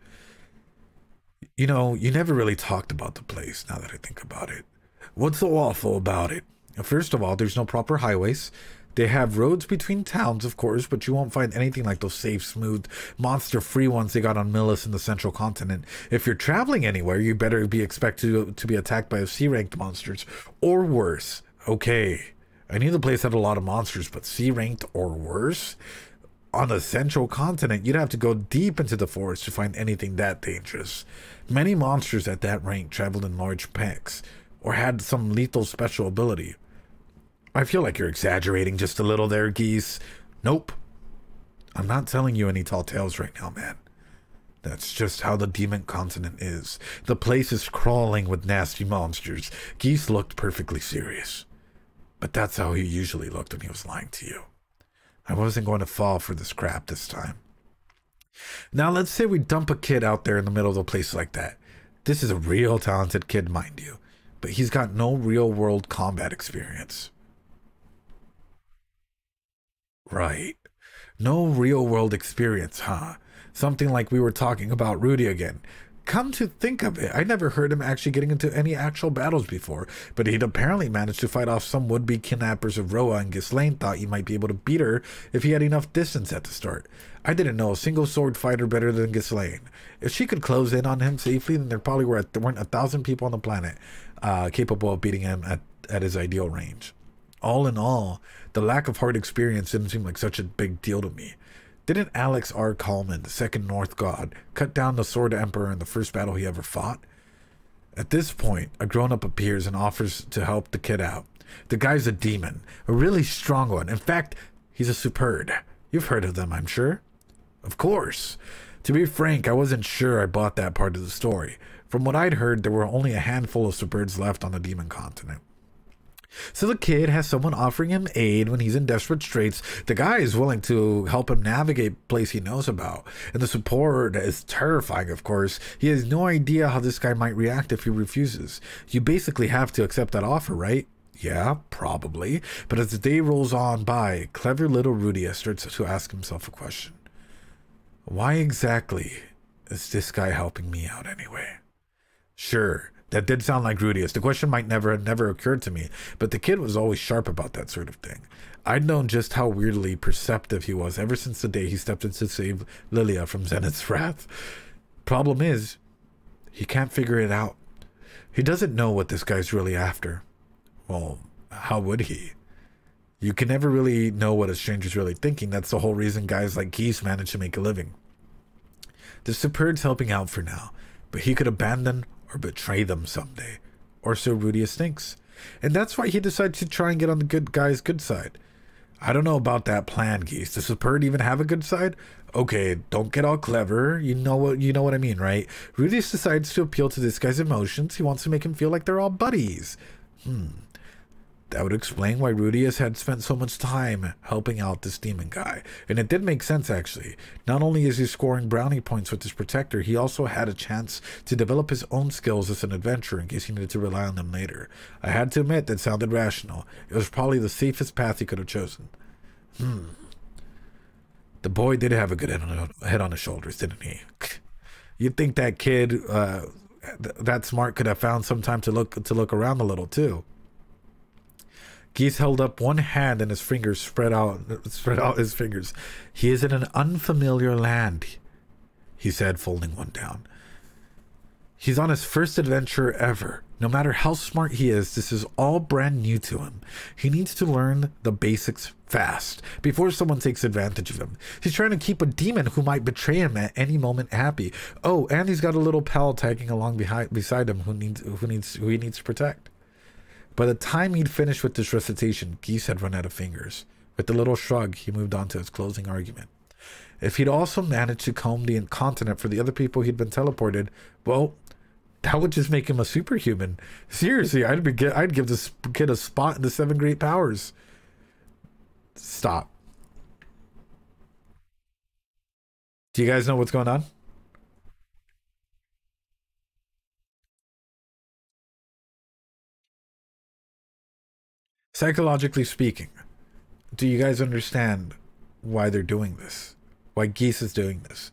You know, you never really talked about the place, now that I think about it. What's so awful about it? First of all, there's no proper highways. They have roads between towns, of course, but you won't find anything like those safe, smooth, monster-free ones they got on Millis in the central continent. If you're traveling anywhere, you better be expected to be attacked by C-ranked monsters, or worse. Okay, I knew the place had a lot of monsters, but C-ranked or worse? On the central continent, you'd have to go deep into the forest to find anything that dangerous. Many monsters at that rank traveled in large packs, or had some lethal special ability. I feel like you're exaggerating just a little there, Geese. Nope. I'm not telling you any tall tales right now, man. That's just how the Demon Continent is. The place is crawling with nasty monsters. Geese looked perfectly serious. But that's how he usually looked when he was lying to you. I wasn't going to fall for this crap this time. Now, let's say we dump a kid out there in the middle of a place like that. This is a real talented kid, mind you. But he's got no real-world combat experience. Right. No real-world experience, huh? Something like we were talking about Rudy again. Come to think of it, I never heard him actually getting into any actual battles before, but he'd apparently managed to fight off some would-be kidnappers of Roa, and Ghislaine thought he might be able to beat her if he had enough distance at the start. I didn't know a single sword fighter better than Ghislaine. If she could close in on him safely, then there probably weren't 1,000 people on the planet capable of beating him at his ideal range. All in all, the lack of hard experience didn't seem like such a big deal to me. Didn't Alex R. Kallman, the second North God, cut down the Sword Emperor in the first battle he ever fought? At this point, a grown-up appears and offers to help the kid out. The guy's a demon, a really strong one. In fact, he's a Superd. You've heard of them, I'm sure? Of course. To be frank, I wasn't sure I bought that part of the story. From what I'd heard, there were only a handful of Superds left on the Demon Continent. So the kid has someone offering him aid when he's in desperate straits. The guy is willing to help him navigate a place he knows about. And the support is terrifying, of course. He has no idea how this guy might react if he refuses. You basically have to accept that offer, right? Yeah, probably. But as the day rolls on by, clever little Rudy starts to ask himself a question. Why exactly is this guy helping me out anyway? Sure. That did sound like Rudius. The question might never occurred to me, but the kid was always sharp about that sort of thing. I'd known just how weirdly perceptive he was ever since the day he stepped in to save Lilia from Zenith's wrath. Problem is, he can't figure it out. He doesn't know what this guy's really after. Well, how would he? You can never really know what a stranger's really thinking. That's the whole reason guys like Geese manage to make a living. The Superd's helping out for now, but he could abandon or betray them someday, or so Rudius thinks. And that's why he decides to try and get on the good guy's good side. I don't know about that plan, Geese. Does Superd even have a good side? Okay, don't get all clever. You know what I mean, right? Rudius decides to appeal to this guy's emotions. He wants to make him feel like they're all buddies. That would explain why Rudius had spent so much time helping out this demon guy. And it did make sense, actually. Not only is he scoring brownie points with his protector, he also had a chance to develop his own skills as an adventurer in case he needed to rely on them later. I had to admit that sounded rational. It was probably the safest path he could have chosen. The boy did have a good head on his shoulders, didn't he? You'd think that kid, that smart, could have found some time to look around a little, too. Geese held up one hand and his fingers spread out his fingers. He is in an unfamiliar land, he said, folding one down. He's on his first adventure ever. No matter how smart he is, this is all brand new to him. He needs to learn the basics fast before someone takes advantage of him. He's trying to keep a demon who might betray him at any moment happy. Oh, and he's got a little pal tagging along beside him who he needs to protect. By the time he'd finished with this recitation, Geese had run out of fingers. With a little shrug, he moved on to his closing argument. If he'd also managed to comb the continent for the other people he'd been teleported, well, that would just make him a superhuman. Seriously, I'd give this kid a spot in the 7 great powers. Stop. Do you guys know what's going on? Psychologically speaking, do you guys understand why they're doing this? Why Geese is doing this?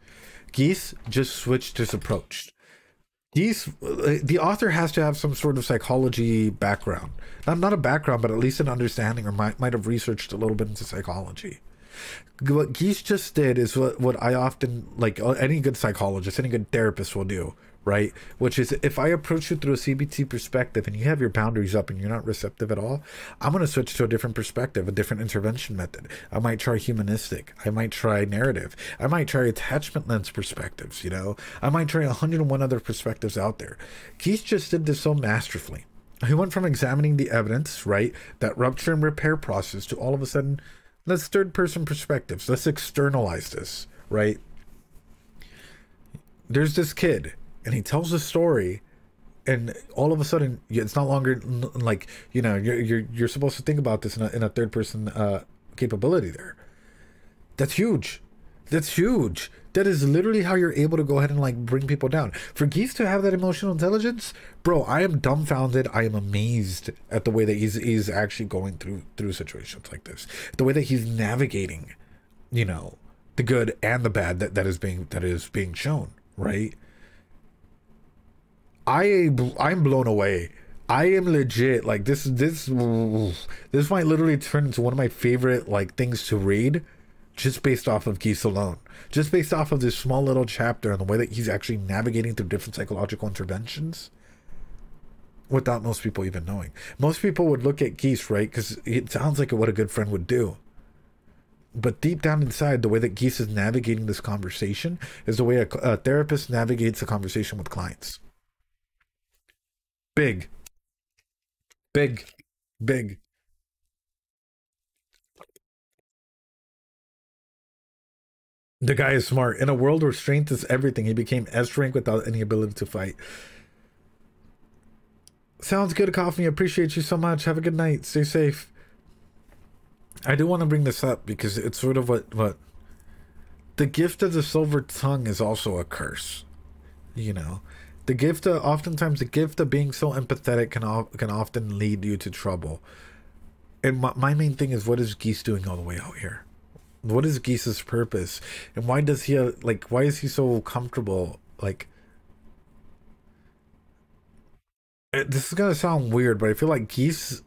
Geese just switched his approach. The author has to have some sort of psychology background. Not a background, but at least an understanding, or might have researched a little bit into psychology. What Geese just did is what I often, like any good psychologist, any good therapist will do, right? Which is, if I approach you through a CBT perspective and you have your boundaries up and you're not receptive at all, I'm going to switch to a different perspective, a different intervention method. I might try humanistic. I might try narrative. I might try attachment lens perspectives, you know? I might try 101 other perspectives out there. Keith just did this so masterfully. He went from examining the evidence, right, that rupture and repair process, to all of a sudden, let's third-person perspectives. Let's externalize this, right? There's this kid, and he tells a story, and all of a sudden, it's no longer like, you know, you're supposed to think about this in a third-person capability there. That's huge. That's huge. That is literally how you're able to go ahead and like bring people down. For Geese to have that emotional intelligence, bro, I am dumbfounded. I am amazed at the way that he's actually going through situations like this. The way that he's navigating, you know, the good and the bad that is being shown, right? I'm blown away. I am legit like this might literally turn into one of my favorite like things to read, just based off of Geese alone. Just based off of this small little chapter and the way that he's actually navigating through different psychological interventions without most people even knowing. Most people would look at Geese, right? Because it sounds like what a good friend would do. But deep down inside, the way that Geese is navigating this conversation is the way a therapist navigates a conversation with clients. Big. Big. Big. The guy is smart. In a world where strength is everything, he became S rank without any ability to fight. Sounds good, Coffee. Appreciate you so much. Have a good night. Stay safe. I do want to bring this up because it's sort of what the gift of the silver tongue is also a curse. You know, the gift of, oftentimes the gift of being so empathetic can often lead you to trouble. And my main thing is, what is Geese doing all the way out here? What is Geese's purpose, and why does he like? Why is he so comfortable? Like, this is gonna sound weird, but I feel like Geese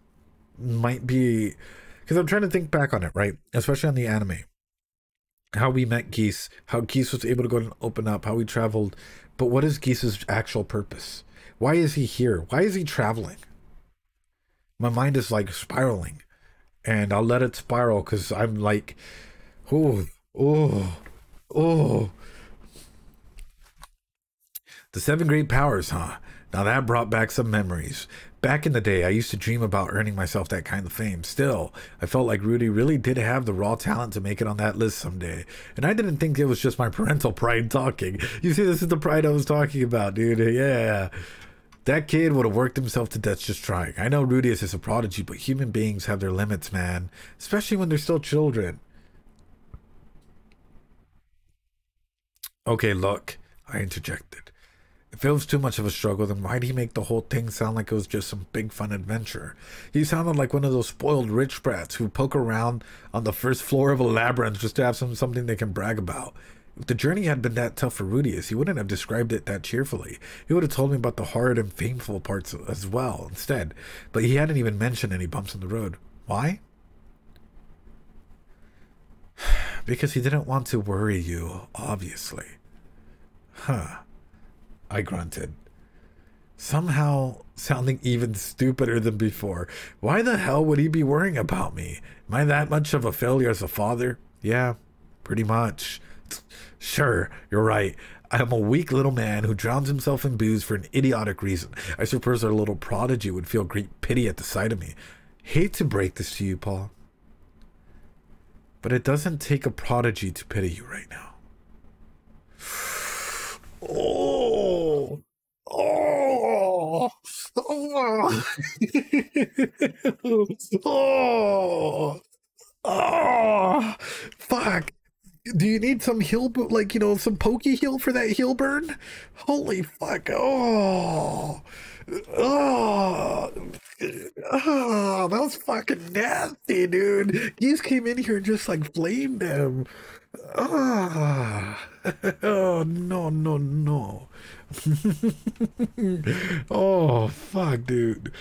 might be, because I'm trying to think back on it, right? Especially on the anime, how we met Geese, how Geese was able to go and open up, how he traveled. But what is Geese's actual purpose? Why is he here? Why is he traveling? My mind is like spiraling, and I'll let it spiral because I'm like, oh, oh, oh. The 7 great powers, huh? Now that brought back some memories. Back in the day, I used to dream about earning myself that kind of fame. Still, I felt like Rudy really did have the raw talent to make it on that list someday. And I didn't think it was just my parental pride talking. You see, this is the pride I was talking about, dude. Yeah. That kid would have worked himself to death just trying. I know Rudy is just a prodigy, but human beings have their limits, man. Especially when they're still children. Okay, look, I interjected. If it was too much of a struggle, then why'd he make the whole thing sound like it was just some big fun adventure? He sounded like one of those spoiled rich brats who poke around on the first floor of a labyrinth just to have something they can brag about. If the journey had been that tough for Rudius, he wouldn't have described it that cheerfully. He would have told me about the hard and painful parts as well instead. But he hadn't even mentioned any bumps in the road. Why? Because he didn't want to worry you, obviously. Huh. I grunted, somehow sounding even stupider than before. Why the hell would he be worrying about me? Am I that much of a failure as a father? Yeah, pretty much. Sure, you're right. I'm a weak little man who drowns himself in booze for an idiotic reason. I suppose our little prodigy would feel great pity at the sight of me. Hate to break this to you, Paul, but it doesn't take a prodigy to pity you right now. Oh, oh, oh, oh, oh, fuck. Do you need some heal, like, you know, some pokey heal for that heal burn? Holy fuck. Oh, oh, oh, that was fucking nasty, dude. Geese came in here and just like flamed him. Ah, oh, no, no, no. Oh, fuck, dude.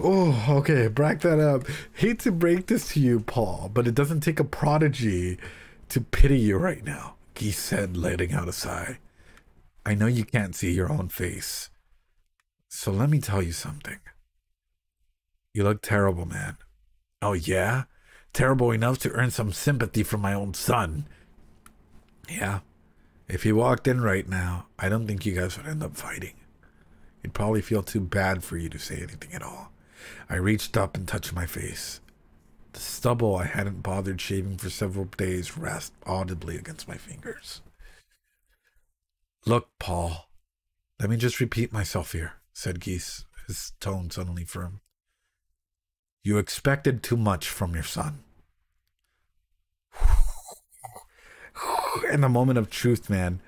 Oh, okay, back that up. Hate to break this to you, Paul, but it doesn't take a prodigy to pity you right now, Geese said, letting out a sigh. I know you can't see your own face, so let me tell you something. You look terrible, man. Oh, yeah? Terrible enough to earn some sympathy from my own son. Yeah. If he walked in right now, I don't think you guys would end up fighting. He'd probably feel too bad for you to say anything at all. I reached up and touched my face. The stubble I hadn't bothered shaving for several days rasped audibly against my fingers. Look, Paul, let me just repeat myself here, said Geese, his tone suddenly firm. You expected too much from your son. In the moment of truth, man,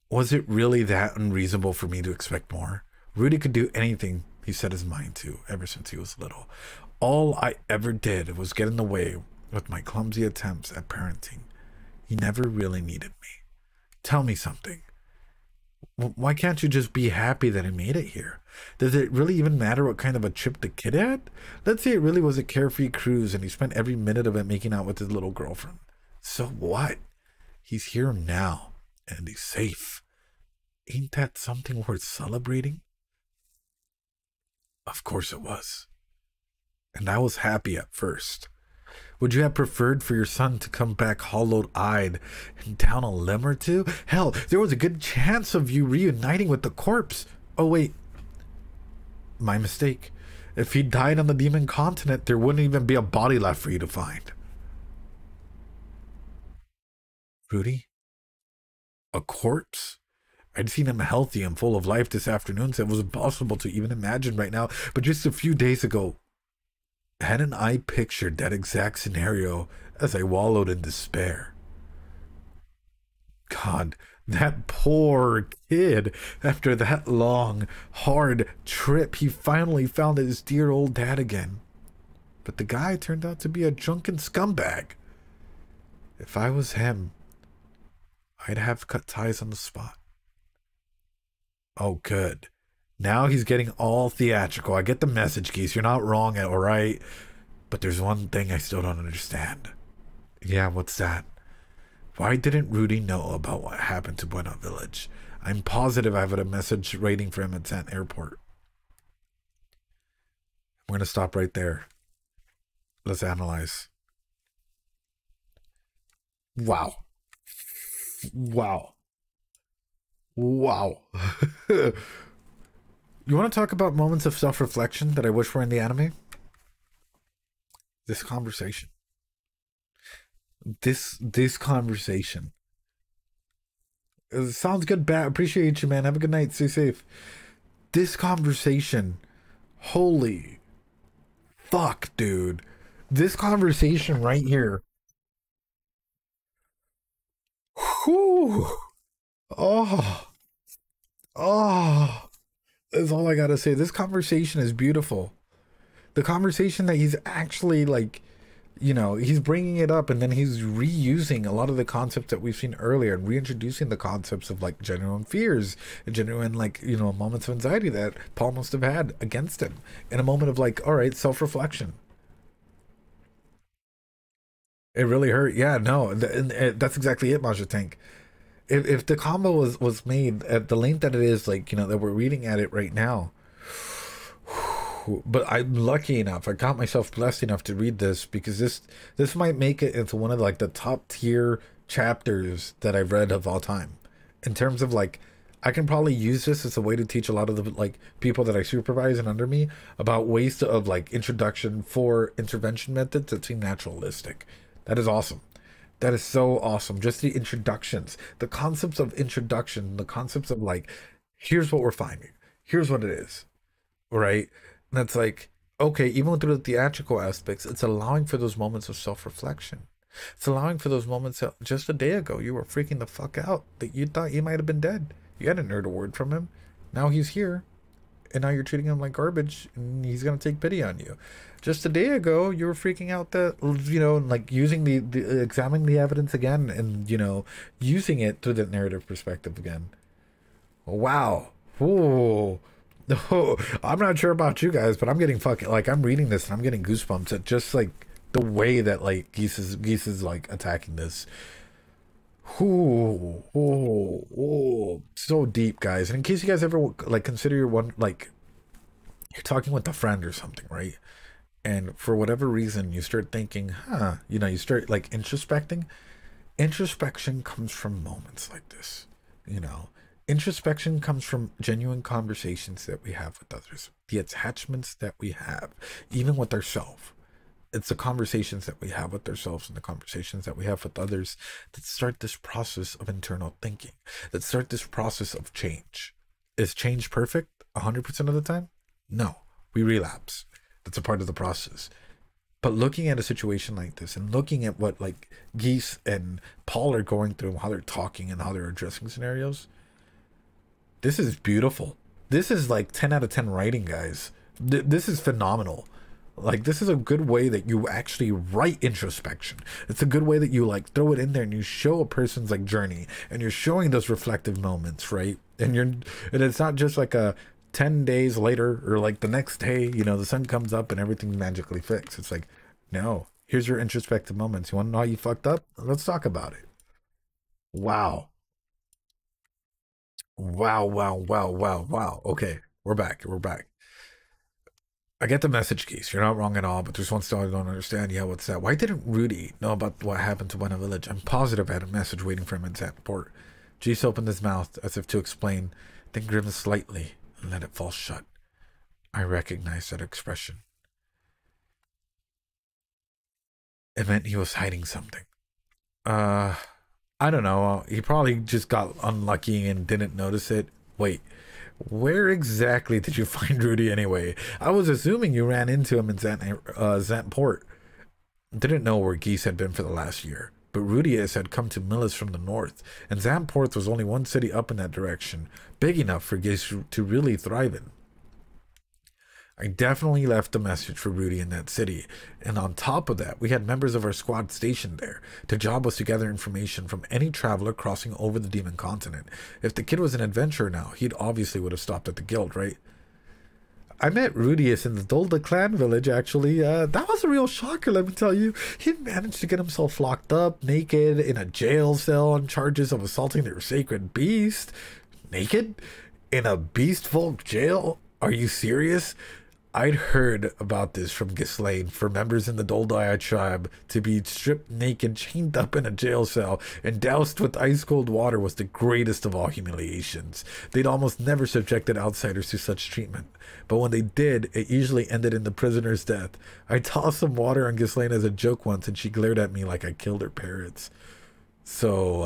was it really that unreasonable for me to expect more? Rudy could do anything he set his mind to ever since he was little. All I ever did was get in the way with my clumsy attempts at parenting. He never really needed me. Tell me something. Why can't you just be happy that he made it here? Does it really even matter what kind of a trip the kid had? Let's say it really was a carefree cruise and he spent every minute of it making out with his little girlfriend. So what? He's here now and he's safe. Ain't that something worth celebrating? Of course it was. And I was happy at first. Would you have preferred for your son to come back hollow-eyed and down a limb or two? Hell, there was a good chance of you reuniting with the corpse. Oh, wait. My mistake. If he died on the demon continent, there wouldn't even be a body left for you to find. Rudy? A corpse? I'd seen him healthy and full of life this afternoon, so it was impossible to even imagine right now. But just a few days ago, hadn't I pictured that exact scenario as I wallowed in despair? God, that poor kid. After that long, hard trip, he finally found his dear old dad again. But the guy turned out to be a drunken scumbag. If I was him, I'd have cut ties on the spot. Oh, good. Now he's getting all theatrical. I get the message, Geese. You're not wrong, all right? But there's one thing I still don't understand. Yeah, what's that? Why didn't Rudy know about what happened to Buena Village? I'm positive I have a message waiting for him at San Airport. I'm going to stop right there. Let's analyze. Wow. Wow. Wow. You want to talk about moments of self-reflection that I wish were in the anime? This conversation. This conversation. It sounds good, Bat. Appreciate you, man. Have a good night. Stay safe. This conversation. Holy fuck, dude. This conversation right here. Whew. Oh. Oh. That's all I gotta say. This conversation is beautiful. The conversation that he's actually, like, you know, he's bringing it up and then he's reusing a lot of the concepts that we've seen earlier and reintroducing the concepts of, like, genuine fears and genuine, like, you know, moments of anxiety that Paul must have had against him in a moment of, like, all right, self-reflection. It really hurt. Yeah, no, that's exactly it, Masha Tank. If the combo was made at the length that it is, like, you know, that we're reading at it right now, but I'm lucky enough. I got myself blessed enough to read this because this might make it into one of like the top tier chapters that I've read of all time. In terms of like, I can probably use this as a way to teach a lot of the like people that I supervise and under me about ways to, of like introduction for intervention methods that seem naturalistic. That is awesome. That is so awesome. Just the introductions, the concepts of introduction, the concepts of like, here's what we're finding. Here's what it is, right? And that's like, okay, even through the theatrical aspects, it's allowing for those moments of self-reflection. It's allowing for those moments that just a day ago you were freaking the fuck out that you thought you might have been dead. You hadn't heard a word from him. Now he's here, and now you're treating him like garbage, and he's gonna take pity on you. Just a day ago, you were freaking out that, you know, like using the examining the evidence again, and you know, using it through the narrative perspective again. Wow. Ooh. Oh, I'm not sure about you guys, but I'm getting fucking like I'm reading this and I'm getting goosebumps at just like the way that like Geese is like attacking this. Ooh, oh, oh, so deep, guys. And in case you guys ever like consider your one like you're talking with a friend or something, right? And for whatever reason you start thinking, huh, you know, you start like introspecting. Introspection comes from moments like this, you know. Introspection comes from genuine conversations that we have with others, the attachments that we have, even with ourselves. It's the conversations that we have with ourselves and the conversations that we have with others that start this process of internal thinking, that start this process of change. Is change perfect 100% of the time? No, we relapse. That's a part of the process. But looking at a situation like this and looking at what like Geese and Paul are going through, how they're talking and how they're addressing scenarios, this is beautiful. This is like 10 out of 10 writing, guys. This is phenomenal. Like, this is a good way that you actually write introspection. It's a good way that you like throw it in there and you show a person's like journey and you're showing those reflective moments, right? And it's not just like a 10 days later or like the next day, you know, the sun comes up and everything's magically fixed. It's like, no, here's your introspective moments. You want to know how you fucked up? Let's talk about it. Wow. Wow, wow, wow, wow, wow. Okay, we're back. We're back. I get the message, Geese. You're not wrong at all, but there's one still I don't understand. Yeah, what's that? Why didn't Rudy know about what happened to Buena Village? I'm positive I had a message waiting for him in Port. Geese opened his mouth as if to explain, then grimaced slightly and let it fall shut. I recognized that expression. It meant he was hiding something. I don't know. He probably just got unlucky and didn't notice it. Wait, where exactly did you find Rudy anyway? I was assuming you ran into him in Zantport. Didn't know where Geese had been for the last year. But Rudius had come to Millis from the north, and Zantport was only one city up in that direction, big enough for Geese to really thrive in. I definitely left a message for Rudy in that city, and on top of that, we had members of our squad stationed there. Their job was to gather information from any traveler crossing over the Demon Continent. If the kid was an adventurer now, he'd obviously would have stopped at the guild, right? I met Rudius in the Dolda clan village, actually. That was a real shocker, let me tell you. He'd managed to get himself locked up, naked, in a jail cell on charges of assaulting their sacred beast. Naked? In a beast folk jail? Are you serious? I'd heard about this from Ghislaine for members in the Doldai tribe to be stripped naked, chained up in a jail cell, and doused with ice-cold water was the greatest of all humiliations. They'd almost never subjected outsiders to such treatment. But when they did, it usually ended in the prisoner's death. I tossed some water on Ghislaine as a joke once, and she glared at me like I killed her parents. So,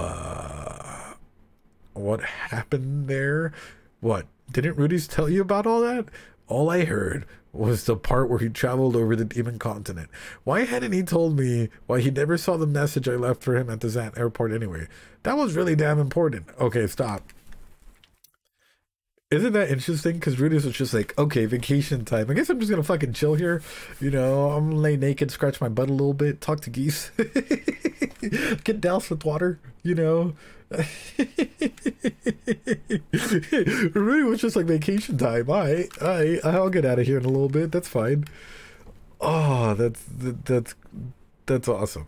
what happened there? What? Didn't Rudy's tell you about all that? All I heard was the part where he traveled over the Demon Continent. Why hadn't he told me why he never saw the message I left for him at the Zant airport anyway? That was really damn important. Okay, stop. Isn't that interesting? Because Rudy was just like, okay, vacation time. I guess I'm just going to fucking chill here. You know, I'm going to lay naked, scratch my butt a little bit, talk to Geese. Get doused with water, you know. Rudy was just like vacation time. I'll get out of here in a little bit. That's fine. Oh, that's awesome.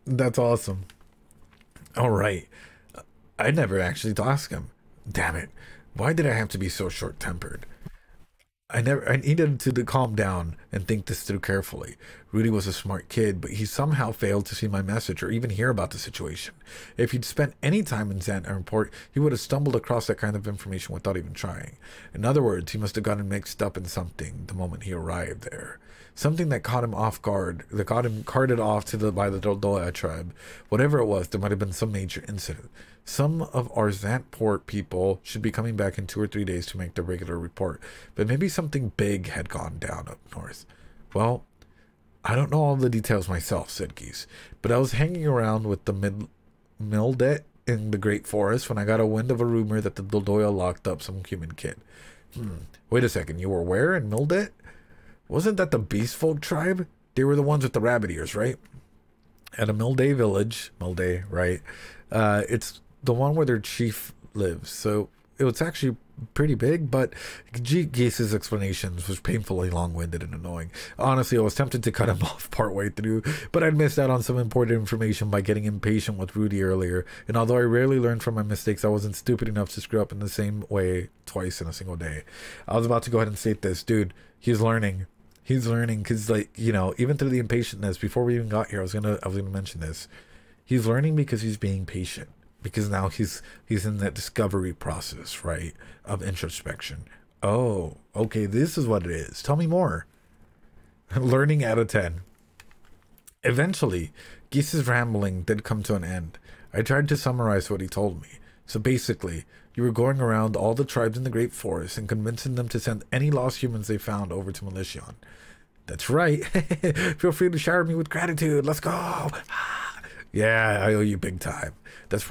That's awesome. All right. I never actually asked him. Damn it. Why did I have to be so short-tempered? I needed to calm down and think this through carefully. Rudy was a smart kid, but he somehow failed to see my message or even hear about the situation. If he'd spent any time in Zant Airport, he would have stumbled across that kind of information without even trying. In other words, he must have gotten mixed up in something the moment he arrived there. Something that caught him off guard, that got him carted off by the Doldoya tribe. Whatever it was, there might have been some major incident. Some of our Zantport people should be coming back in 2 or 3 days to make their regular report, but maybe something big had gone down up north. Well, I don't know all the details myself, said Geese, but I was hanging around with the Mildet in the Great Forest when I got a wind of a rumor that the Doldoya locked up some human kid. Wait a second, you were where in Mildet? Wasn't that the Beast Folk tribe? They were the ones with the rabbit ears, right? At a Milday village, Milday, right? It's the one where their chief lives, so it was actually pretty big, but Geese's explanations was painfully long-winded and annoying. Honestly, I was tempted to cut him off partway through, but I'd missed out on some important information by getting impatient with Rudy earlier, and although I rarely learned from my mistakes, I wasn't stupid enough to screw up in the same way twice in a single day. I was about to go ahead and state this. Dude, he's learning. He's learning because, like, you know, even through the impatientness, before we even got here, I was gonna mention this. He's learning because he's being patient. Because now he's in that discovery process, right, of introspection. Oh, okay, this is what it is. Tell me more. Learning out of 10. Eventually, Geese's rambling did come to an end. I tried to summarize what he told me. So basically, you were going around all the tribes in the Great Forest and convincing them to send any lost humans they found over to Melicion. That's right. Feel free to shower me with gratitude. Let's go. Yeah, I owe you big time. That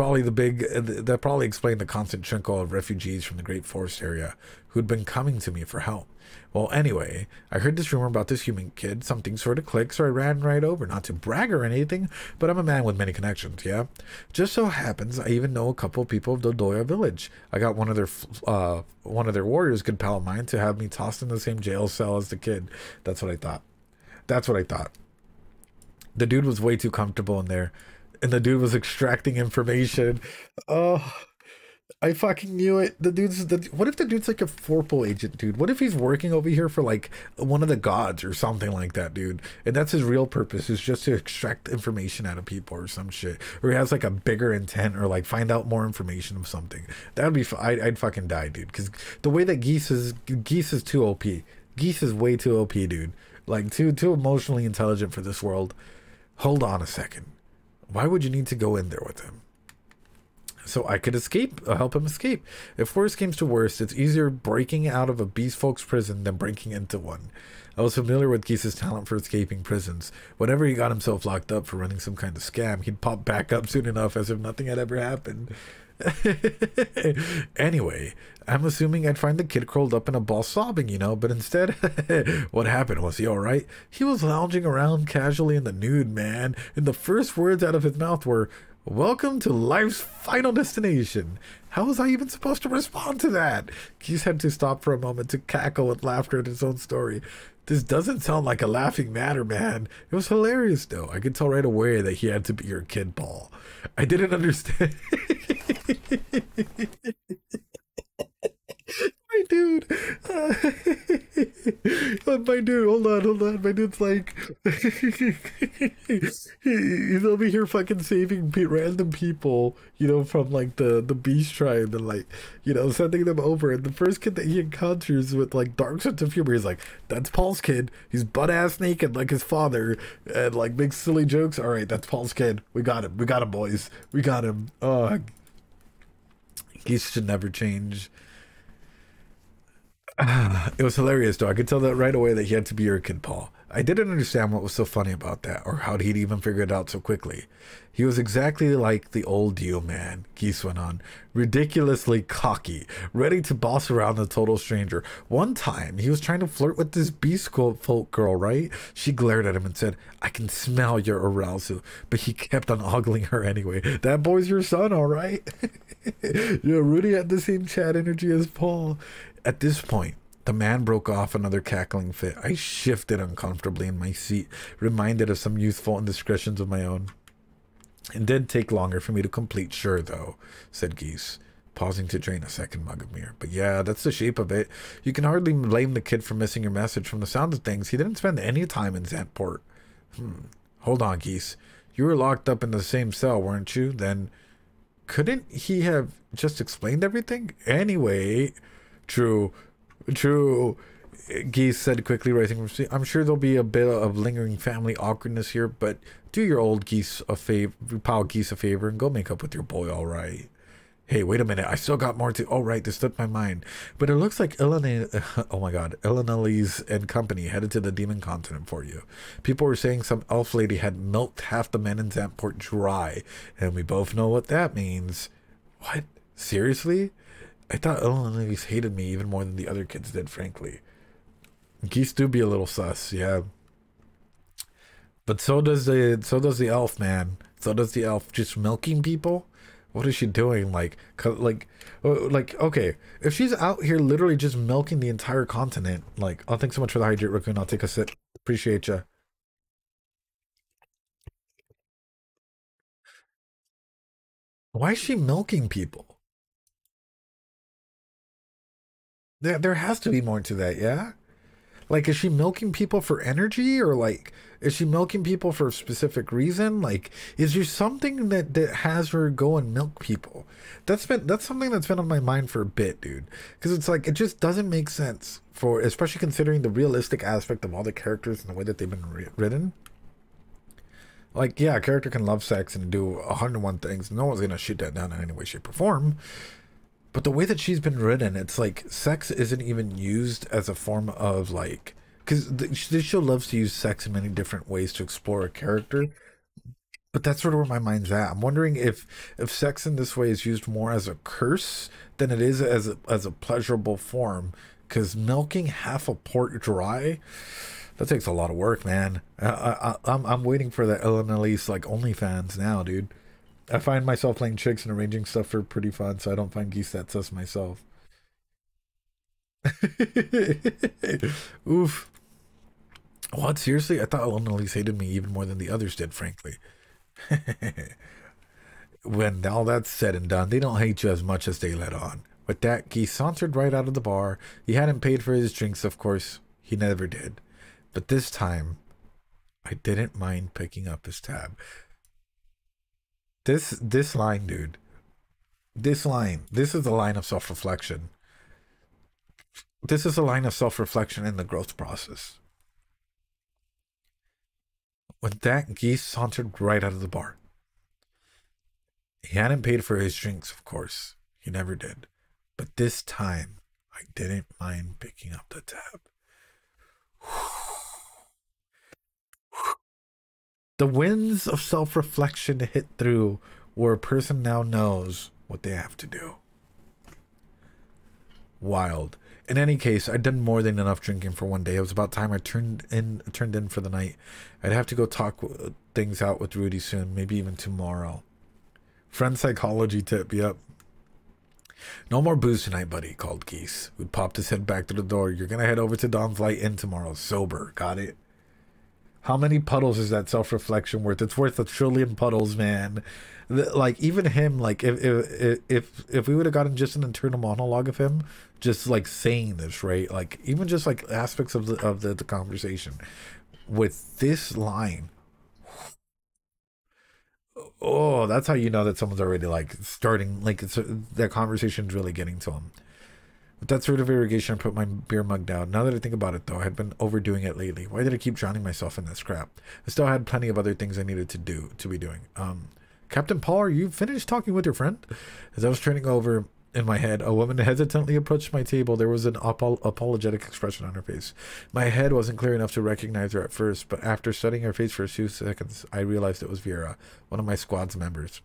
probably explained the constant trickle of refugees from the Great Forest area who'd been coming to me for help. Well, anyway, I heard this rumor about this human kid. Something sort of clicked, so I ran right over. Not to brag or anything, but I'm a man with many connections, yeah? Just so happens I even know a couple of people of Doldoya village. I got one of their warriors, good pal of mine, to have me tossed in the same jail cell as the kid. That's what I thought. That's what I thought. The dude was way too comfortable in there. And the dude was extracting information. Oh, I fucking knew it. What if the dude's like a Forpal agent, dude? What if he's working over here for like one of the gods or something like that, dude? And that's his real purpose, is just to extract information out of people or some shit. Or he has like a bigger intent, or like find out more information of something. That would be, I'd fucking die, dude. Because the way that Geese is too OP. Geese is way too OP, dude. Like too emotionally intelligent for this world. Hold on a second. Why would you need to go in there with him? So I could help him escape. If worse comes to worst, it's easier breaking out of a beast folks prison than breaking into one. I was familiar with Geese's talent for escaping prisons. Whenever he got himself locked up for running some kind of scam, he'd pop back up soon enough as if nothing had ever happened. Anyway, I'm assuming I'd find the kid curled up in a ball sobbing, you know, but instead, what happened? Was he alright? He was lounging around casually in the nude, man, and the first words out of his mouth were, "Welcome to life's final destination." How was I even supposed to respond to that? Geese had to stop for a moment to cackle with laughter at his own story. This doesn't sound like a laughing matter, man. It was hilarious, though. I could tell right away that he had to be your kid, Paul. I didn't understand. My dude. My dude, hold on. My dude's like, he's over here fucking saving random people, you know, from like the beast tribe, and like, you know, sending them over. And the first kid that he encounters with like dark sense of humor, he's like, "That's Paul's kid. He's butt-ass naked like his father," and like makes silly jokes. All right, that's Paul's kid. We got him, boys. We got him. Oh, Geese should never change. It was hilarious, though. I could tell that right away that he had to be your kid, Paul. I didn't understand what was so funny about that, or how he'd even figure it out so quickly. He was exactly like the old you, man, Geese went on. Ridiculously cocky, ready to boss around a total stranger. One time, he was trying to flirt with this beast folk girl, right? She glared at him and said, "I can smell your arousal," but he kept on ogling her anyway. That boy's your son, all right? Yeah, Rudy had the same chat energy as Paul. At this point, the man broke off another cackling fit. I shifted uncomfortably in my seat, reminded of some youthful indiscretions of my own. It did take longer for me to complete, sure, though, said Geese, pausing to drain a second mug of beer. But yeah, that's the shape of it. You can hardly blame the kid for missing your message. From the sound of things, he didn't spend any time in Zantport. Hold on, Geese. You were locked up in the same cell, weren't you? Then couldn't he have just explained everything? Anyway, true, Geese said quickly, rising from seat. I'm sure there'll be a bit of lingering family awkwardness here, but do your old Geese a favor, pal Geese a favor, and go make up with your boy, all right? Hey, wait a minute. I still got more to... Oh, right. This slipped my mind. But it looks like Illinois... Oh, my God. Illinois and company headed to the Demon Continent for you. People were saying some elf lady had milked half the men in Zamport dry. And we both know what that means. What? Seriously? I thought Illinois hated me even more than the other kids did, frankly. Geese do be a little sus, yeah. But so does the elf, man. So does the elf. Just milking people? What is she doing? Like, okay, if she's out here literally just milking the entire continent, like, oh, thanks so much for the hydrate, Raccoon. I'll take a sip. Appreciate you. Why is she milking people? There has to be more to that, yeah? Like, is she milking people for energy, or like, is she milking people for a specific reason? Like, is there something that has her go and milk people? That's something that's been on my mind for a bit, dude. Because it's like, it just doesn't make sense for, especially considering the realistic aspect of all the characters and the way that they've been written. Like, yeah, a character can love sex and do 101 things. No one's gonna shoot that down in any way, shape, or form. But the way that she's been written, it's like sex isn't even used as a form of like, because this show loves to use sex in many different ways to explore a character. But that's sort of where my mind's at. I'm wondering if sex in this way is used more as a curse than it is as a pleasurable form. Because milking half a port dry, that takes a lot of work, man. I'm waiting for the Illinois like OnlyFans now, dude. I find myself playing tricks and arranging stuff for pretty fun, so I don't find Geese that sus myself. Oof. What? Seriously? I thought Illinois hated me even more than the others did, frankly. When all that's said and done, they don't hate you as much as they let on. With that, Geese sauntered right out of the bar. He hadn't paid for his drinks, of course. He never did. But this time, I didn't mind picking up his tab. This line, dude. This is the line of self-reflection. This is a line of self-reflection in the growth process. With that, Geese sauntered right out of the bar. He hadn't paid for his drinks, of course. He never did. But this time, I didn't mind picking up the tab. The winds of self-reflection hit through where a person now knows what they have to do. Wild. In any case, I'd done more than enough drinking for one day. It was about time I turned in for the night. I'd have to go talk things out with Rudy soon, maybe even tomorrow. Friend psychology tip, yep. No more booze tonight, buddy, called Geese, who popped his head back to the door. You're gonna head over to Don's Light Inn tomorrow, sober, got it? How many puddles is that self-reflection worth? It's worth 1 trillion puddles, man. Like, even him, like, if we would have gotten just an internal monologue of him just like saying this, right? Like, even just like aspects of the conversation with this line, oh, that's how you know that someone's already like starting, like, it's that conversation's really getting to him. With that sort of irrigation, I put my beer mug down. Now that I think about it, though, I had been overdoing it lately. Why did I keep drowning myself in this crap? I still had plenty of other things I needed to be doing. Captain Paul, are you finished talking with your friend? As I was turning over in my head, a woman hesitantly approached my table. There was an apologetic expression on her face. My head wasn't clear enough to recognize her at first, but after studying her face for a few seconds, I realized it was Vera, one of my squad's members.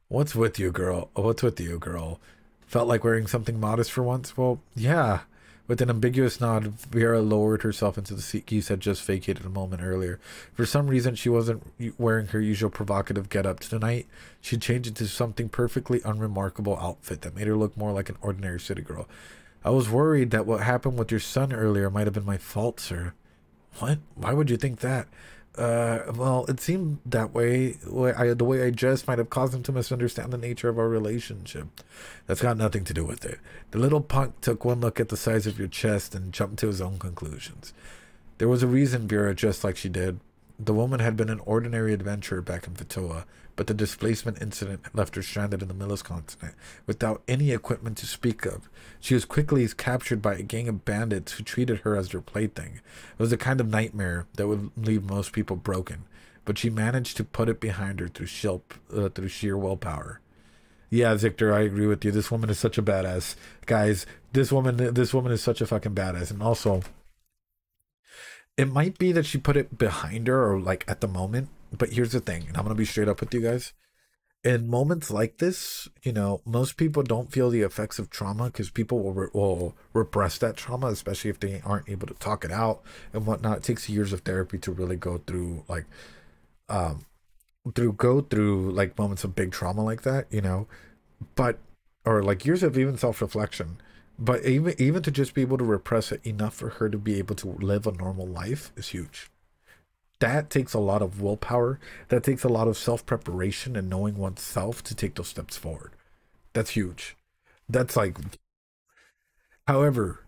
What's with you, girl? What's with you, girl? Felt like wearing something modest for once? Well, yeah. With an ambiguous nod, Vera lowered herself into the seat Geese had just vacated a moment earlier. For some reason, she wasn't wearing her usual provocative getup tonight. She changed into something perfectly unremarkable outfit that made her look more like an ordinary city girl. I was worried that what happened with your son earlier might have been my fault, sir. What? Why would you think that? Well, it seemed that way. The way I dressed might have caused him to misunderstand the nature of our relationship. That's got nothing to do with it. The little punk took one look at the size of your chest and jumped to his own conclusions. There was a reason Vera dressed like she did. The woman had been an ordinary adventurer back in Vitoa, but the displacement incident had left her stranded in the Millis continent without any equipment to speak of. She was quickly captured by a gang of bandits who treated her as their plaything. It was the kind of nightmare that would leave most people broken, but she managed to put it behind her through sheer willpower. Yeah, Victor, I agree with you. This woman is such a badass. Guys, this woman is such a fucking badass. And also, it might be that she put it behind her or like at the moment, but here's the thing, and I'm gonna be straight up with you guys. In moments like this, you know, most people don't feel the effects of trauma because people will repress that trauma, especially if they aren't able to talk it out and whatnot. It takes years of therapy to really go through um like moments of big trauma like that, you know, but or like years of even self-reflection. But even to just be able to repress it enough for her to be able to live a normal life is huge. That takes a lot of willpower. That takes a lot of self-preparation and knowing oneself to take those steps forward. That's huge. That's like, however,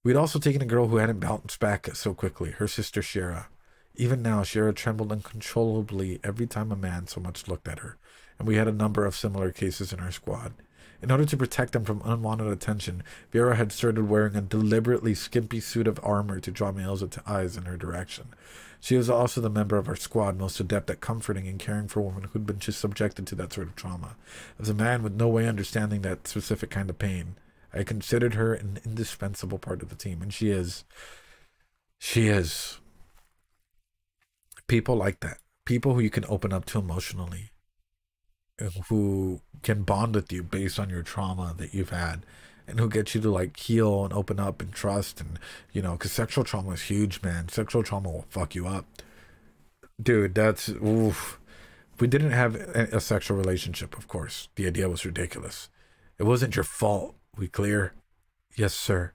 we'd also taken a girl who hadn't bounced back so quickly, her sister Shira. Even now, Shira trembled uncontrollably every time a man so much looked at her, and we had a number of similar cases in our squad. In order to protect them from unwanted attention, Vera had started wearing a deliberately skimpy suit of armor to draw males' eyes in her direction. She was also the member of our squad most adept at comforting and caring for women who'd been just subjected to that sort of trauma. As a man with no way understanding that specific kind of pain, I considered her an indispensable part of the team, and she is. She is. People like that. People who you can open up to emotionally, who can bond with you based on your trauma that you've had, and who get you to like heal and open up and trust. And you know, because sexual trauma is huge, man. Sexual trauma will fuck you up, dude. That's oof. We didn't have a sexual relationship, of course. The idea was ridiculous. It wasn't your fault. We clear? Yes, sir.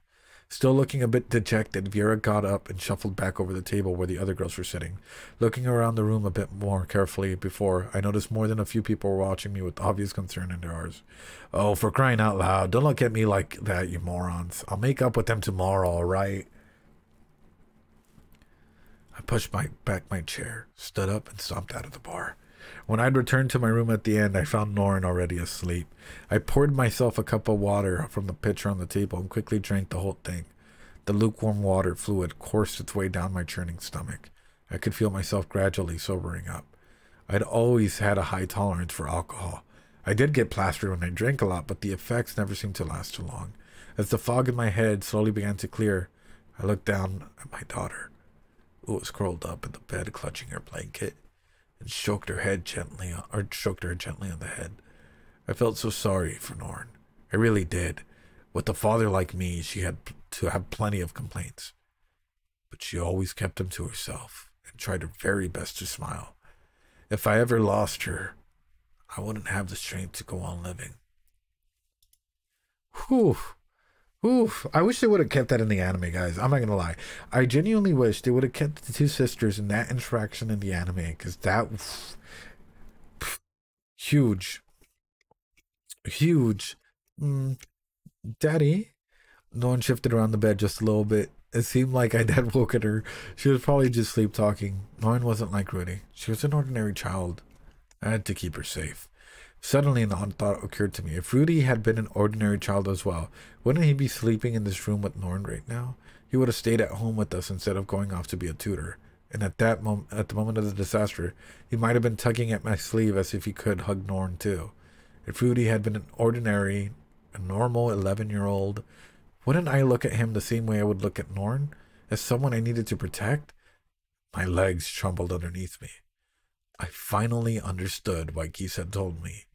Still looking a bit dejected, Vera got up and shuffled back over the table where the other girls were sitting. Looking around the room a bit more carefully before, I noticed more than a few people were watching me with obvious concern in their eyes. Oh, for crying out loud, don't look at me like that, you morons. I'll make up with them tomorrow, all right? I pushed back my chair, stood up, and stomped out of the bar. When I'd returned to my room at the end, I found Norrin already asleep. I poured myself a cup of water from the pitcher on the table and quickly drank the whole thing. The lukewarm water fluid coursed its way down my churning stomach. I could feel myself gradually sobering up. I'd always had a high tolerance for alcohol. I did get plastered when I drank a lot, but the effects never seemed to last too long. As the fog in my head slowly began to clear, I looked down at my daughter, who was curled up in the bed clutching her blanket, and stroked her gently on the head. I felt so sorry for Norn. I really did. With a father like me, she had to have plenty of complaints. But she always kept them to herself and tried her very best to smile. If I ever lost her, I wouldn't have the strength to go on living. Whew. Oof, I wish they would have kept that in the anime, guys. I'm not gonna lie. I genuinely wish they would have kept the two sisters in that interaction in the anime, because that huge. Huge. Daddy? No one shifted around the bed just a little bit. It seemed like I had woken her. She was probably just sleep talking. Lauren wasn't like Rudy. She was an ordinary child. I had to keep her safe. Suddenly an odd thought occurred to me. If Rudy had been an ordinary child as well, wouldn't he be sleeping in this room with Norn right now? He would have stayed at home with us instead of going off to be a tutor. And at the moment of the disaster, he might have been tugging at my sleeve as if he could hug Norn too. If Rudy had been a normal 11-year-old, wouldn't I look at him the same way I would look at Norn? As someone I needed to protect? My legs trembled underneath me. I finally understood why Geese had told me.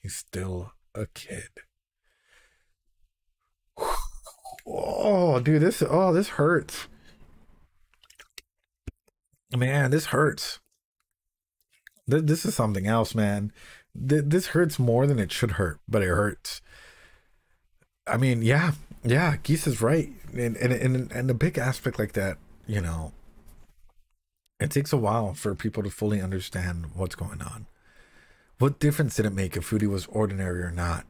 He's still a kid. Oh, dude, this hurts. Man, this hurts. This is something else, man. This hurts more than it should hurt, but it hurts. I mean, yeah, Geese is right. And a big aspect like that, you know, It takes a while for people to fully understand what's going on. What difference did it make if Foodie was ordinary or not?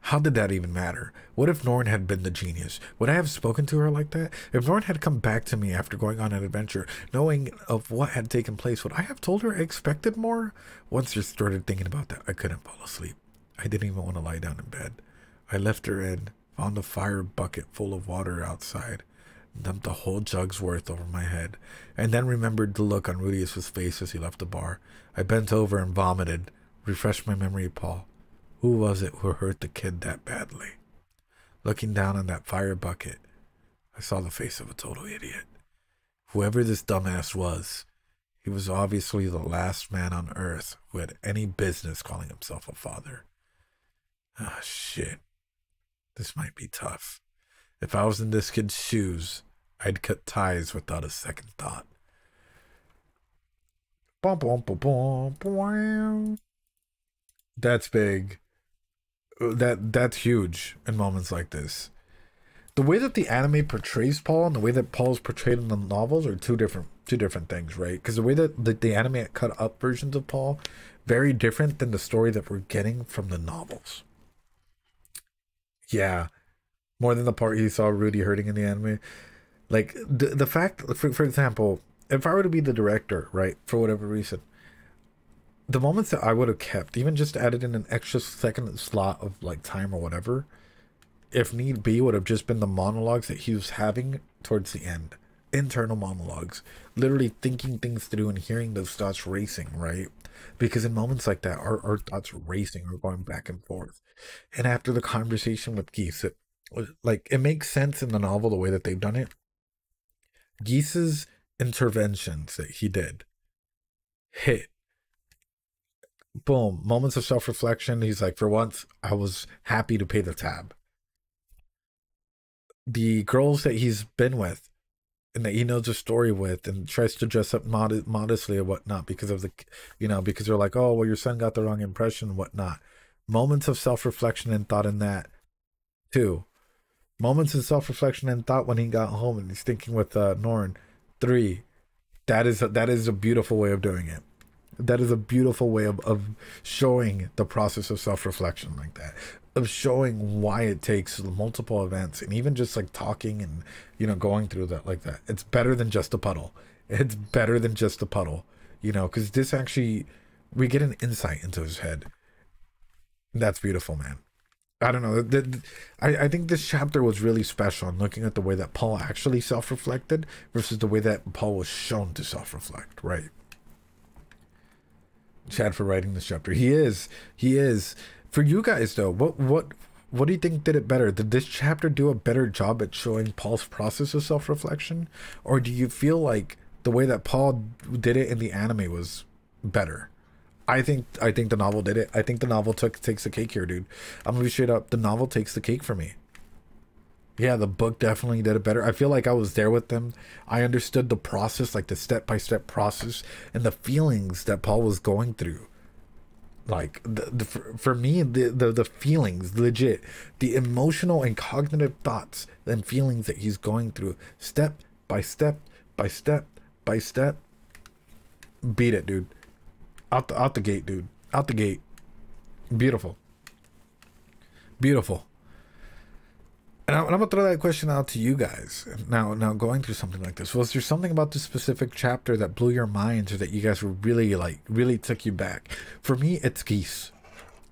How did that even matter? What if Norn had been the genius? Would I have spoken to her like that? If Norn had come back to me after going on an adventure, knowing of what had taken place, would I have told her I expected more? Once I started thinking about that, I couldn't fall asleep. I didn't even want to lie down in bed. I left her in, found a fire bucket full of water outside, dumped a whole jug's worth over my head, and then remembered the look on Rudius's face as he left the bar. I bent over and vomited, refreshed my memory, Paul. Who was it who hurt the kid that badly? Looking down on that fire bucket, I saw the face of a total idiot. Whoever this dumbass was, he was obviously the last man on Earth who had any business calling himself a father. Ah, shit. This might be tough. If I was in this kid's shoes, I'd cut ties without a second thought. That's big. That's huge in moments like this. The way that the anime portrays Paul and the way that Paul's portrayed in the novels are two different things, right? Because the way that the anime cut up versions of Paul, very different than the story that we're getting from the novels. Yeah, more than the part he saw Rudy hurting in the anime. Like the fact, for example, if I were to be the director, right, for whatever reason, the moments that I would have kept, even just added in an extra second slot of like time or whatever, if need be, would have just been the monologues that he was having towards the end. Internal monologues. Literally thinking things through and hearing those thoughts racing, right? Because in moments like that, our thoughts are racing or going back and forth. And after the conversation with Geese, it makes sense in the novel the way that they've done it. Geese's interventions that he did hit. Boom, moments of self-reflection. He's like, for once, I was happy to pay the tab. The girls that he's been with and that he knows a story with and tries to dress up modestly or whatnot because of the, because they're like, oh, well, your son got the wrong impression and whatnot. Moments of self-reflection and thought in that, too. Moments of self-reflection and thought when he got home and he's thinking with Norn. 3, that is a beautiful way of doing it. That is a beautiful way of showing the process of self-reflection like that, of showing why it takes multiple events and even just like talking and going through that like that. It's better than just a puddle. It's better than just a puddle, because this actually, we get an insight into his head. That's beautiful, man. I don't know. I think this chapter was really special in looking at the way that Paul actually self-reflected versus the way that Paul was shown to self-reflect, right? Chad for writing this chapter. He is. For you guys though, what do you think did it better? Did this chapter do a better job at showing Paul's process of self-reflection? Or do you feel like the way that Paul did it in the anime was better? I think the novel did it. I think the novel takes the cake here, dude. I'm gonna be straight up. The novel takes the cake for me. Yeah, the book definitely did it better. I feel like I was there with them. I understood the process, like the step-by-step process and the feelings that Paul was going through. Like for me, the feelings, legit, the emotional and cognitive thoughts and feelings that he's going through, step by step by step by step. Beat it, dude. Out the gate, dude. Out the gate. Beautiful. Beautiful. And I'm gonna throw that question out to you guys. Now going through something like this, was there something about this specific chapter that blew your minds or that you guys were really took you back? For me, it's Geese.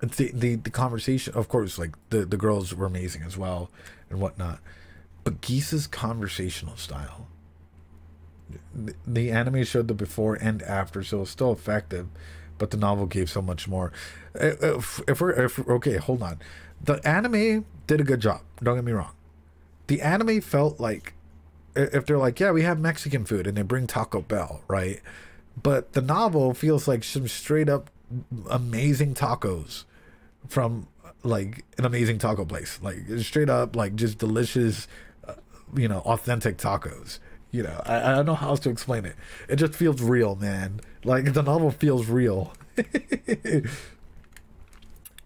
It's the conversation. Of course, like the girls were amazing as well and whatnot. But Geese's conversational style. The anime showed the before and after, so it's still effective, but the novel gave so much more. If we're okay, hold on. The anime did a good job. Don't get me wrong. The anime felt like if they're like, yeah, we have Mexican food, and they bring Taco Bell, right? But the novel feels like some straight up amazing tacos from like an amazing taco place, like straight up like just delicious, authentic tacos. I don't know how else to explain it. It just feels real, man. Like the novel feels real.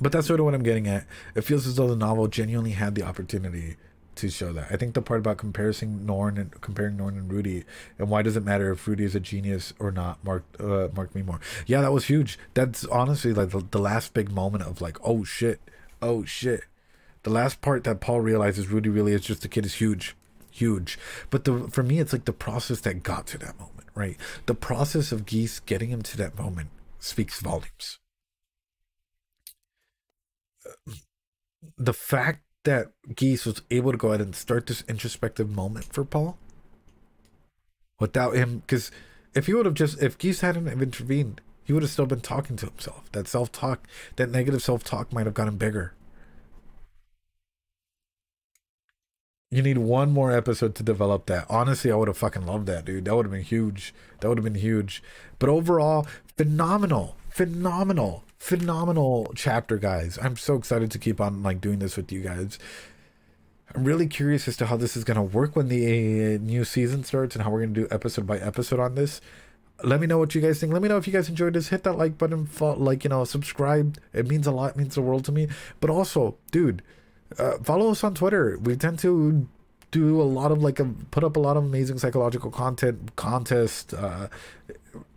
But that's sort of what I'm getting at. It feels as though the novel genuinely had the opportunity to show that. I think the part about comparing Norn and Rudy, and why does it matter if Rudy is a genius or not, marked me more. Yeah, that was huge. That's honestly like the last big moment of like, oh shit, oh shit. The last part that Paul realizes Rudy really is just a kid is huge, huge. But for me, it's like the process that got to that moment, right? The process of Geese getting him to that moment speaks volumes. The fact that Geese was able to go ahead and start this introspective moment for Paul without him, because if Geese hadn't have intervened, he would have still been talking to himself. That self-talk, that negative self-talk might have gotten bigger. You need one more episode to develop that. Honestly, I would have fucking loved that, dude. That would have been huge. That would have been huge. But overall, phenomenal, phenomenal, phenomenal chapter, guys. I'm so excited to keep on like doing this with you guys. I'm really curious as to how this is going to work when the new season starts and how we're going to do episode by episode on this. Let me know what you guys think. Let me know if you guys enjoyed this. Hit that like button, like, you know, subscribe. It means a lot. It means the world to me. But also, dude, follow us on Twitter. We tend to do a lot of like put up a lot of amazing psychological content, contest,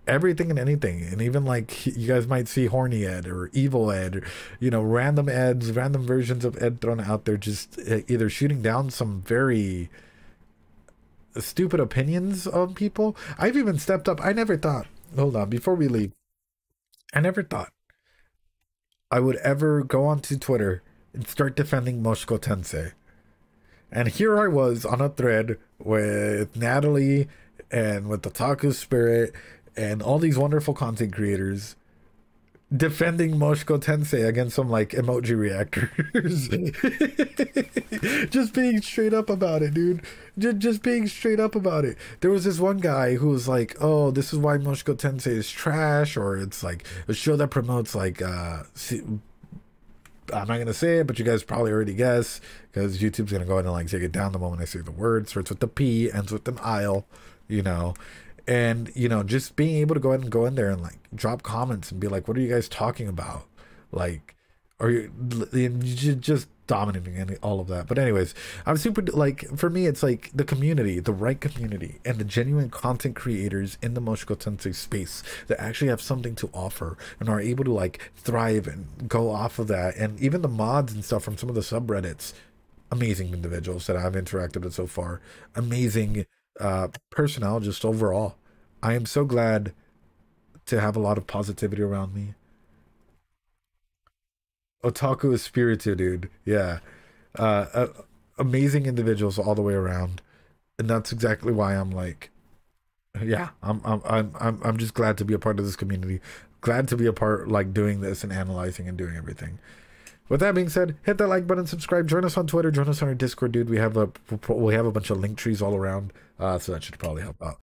everything and anything. And even like you guys might see horny Ed or evil Ed, or, you know, random Eds, random versions of Ed thrown out there, just either shooting down some very stupid opinions of people. I've even stepped up. I never thought, hold on, before we leave, I never thought I would ever go onto Twitter and start defending Moshiko Tensei. And here I was on a thread with Natalie and with Otaku Spirit and all these wonderful content creators defending Moshiko Tensei against some like emoji reactors. Just being straight up about it, dude. Just being straight up about it. There was this one guy who was like, oh, this is why Moshiko Tensei is trash, or it's like a show that promotes like I'm not gonna say it, but you guys probably already guess, because YouTube's gonna go ahead and like take it down the moment I say the word. Starts with the P, ends with an aisle, you know. And you know, just being able to go ahead and go in there and like drop comments and be like, what are you guys talking about? Like, are you just dominating all of that? But anyways, I'm super, like, for me it's like the community, the right community, and the genuine content creators in the Moshiko Tensei space that actually have something to offer and are able to like thrive and go off of that. And even the mods and stuff from some of the subreddits, amazing individuals that I've interacted with so far, amazing personnel just overall. I am so glad to have a lot of positivity around me. Otaku is spirited, dude. Yeah. Amazing individuals all the way around. And that's exactly why I'm like, yeah, I'm just glad to be a part of this community. Glad to be a part, like, doing this and analyzing and doing everything. With that being said, hit that like button, subscribe, join us on Twitter, join us on our Discord, dude. We have a bunch of link trees all around, so that should probably help out.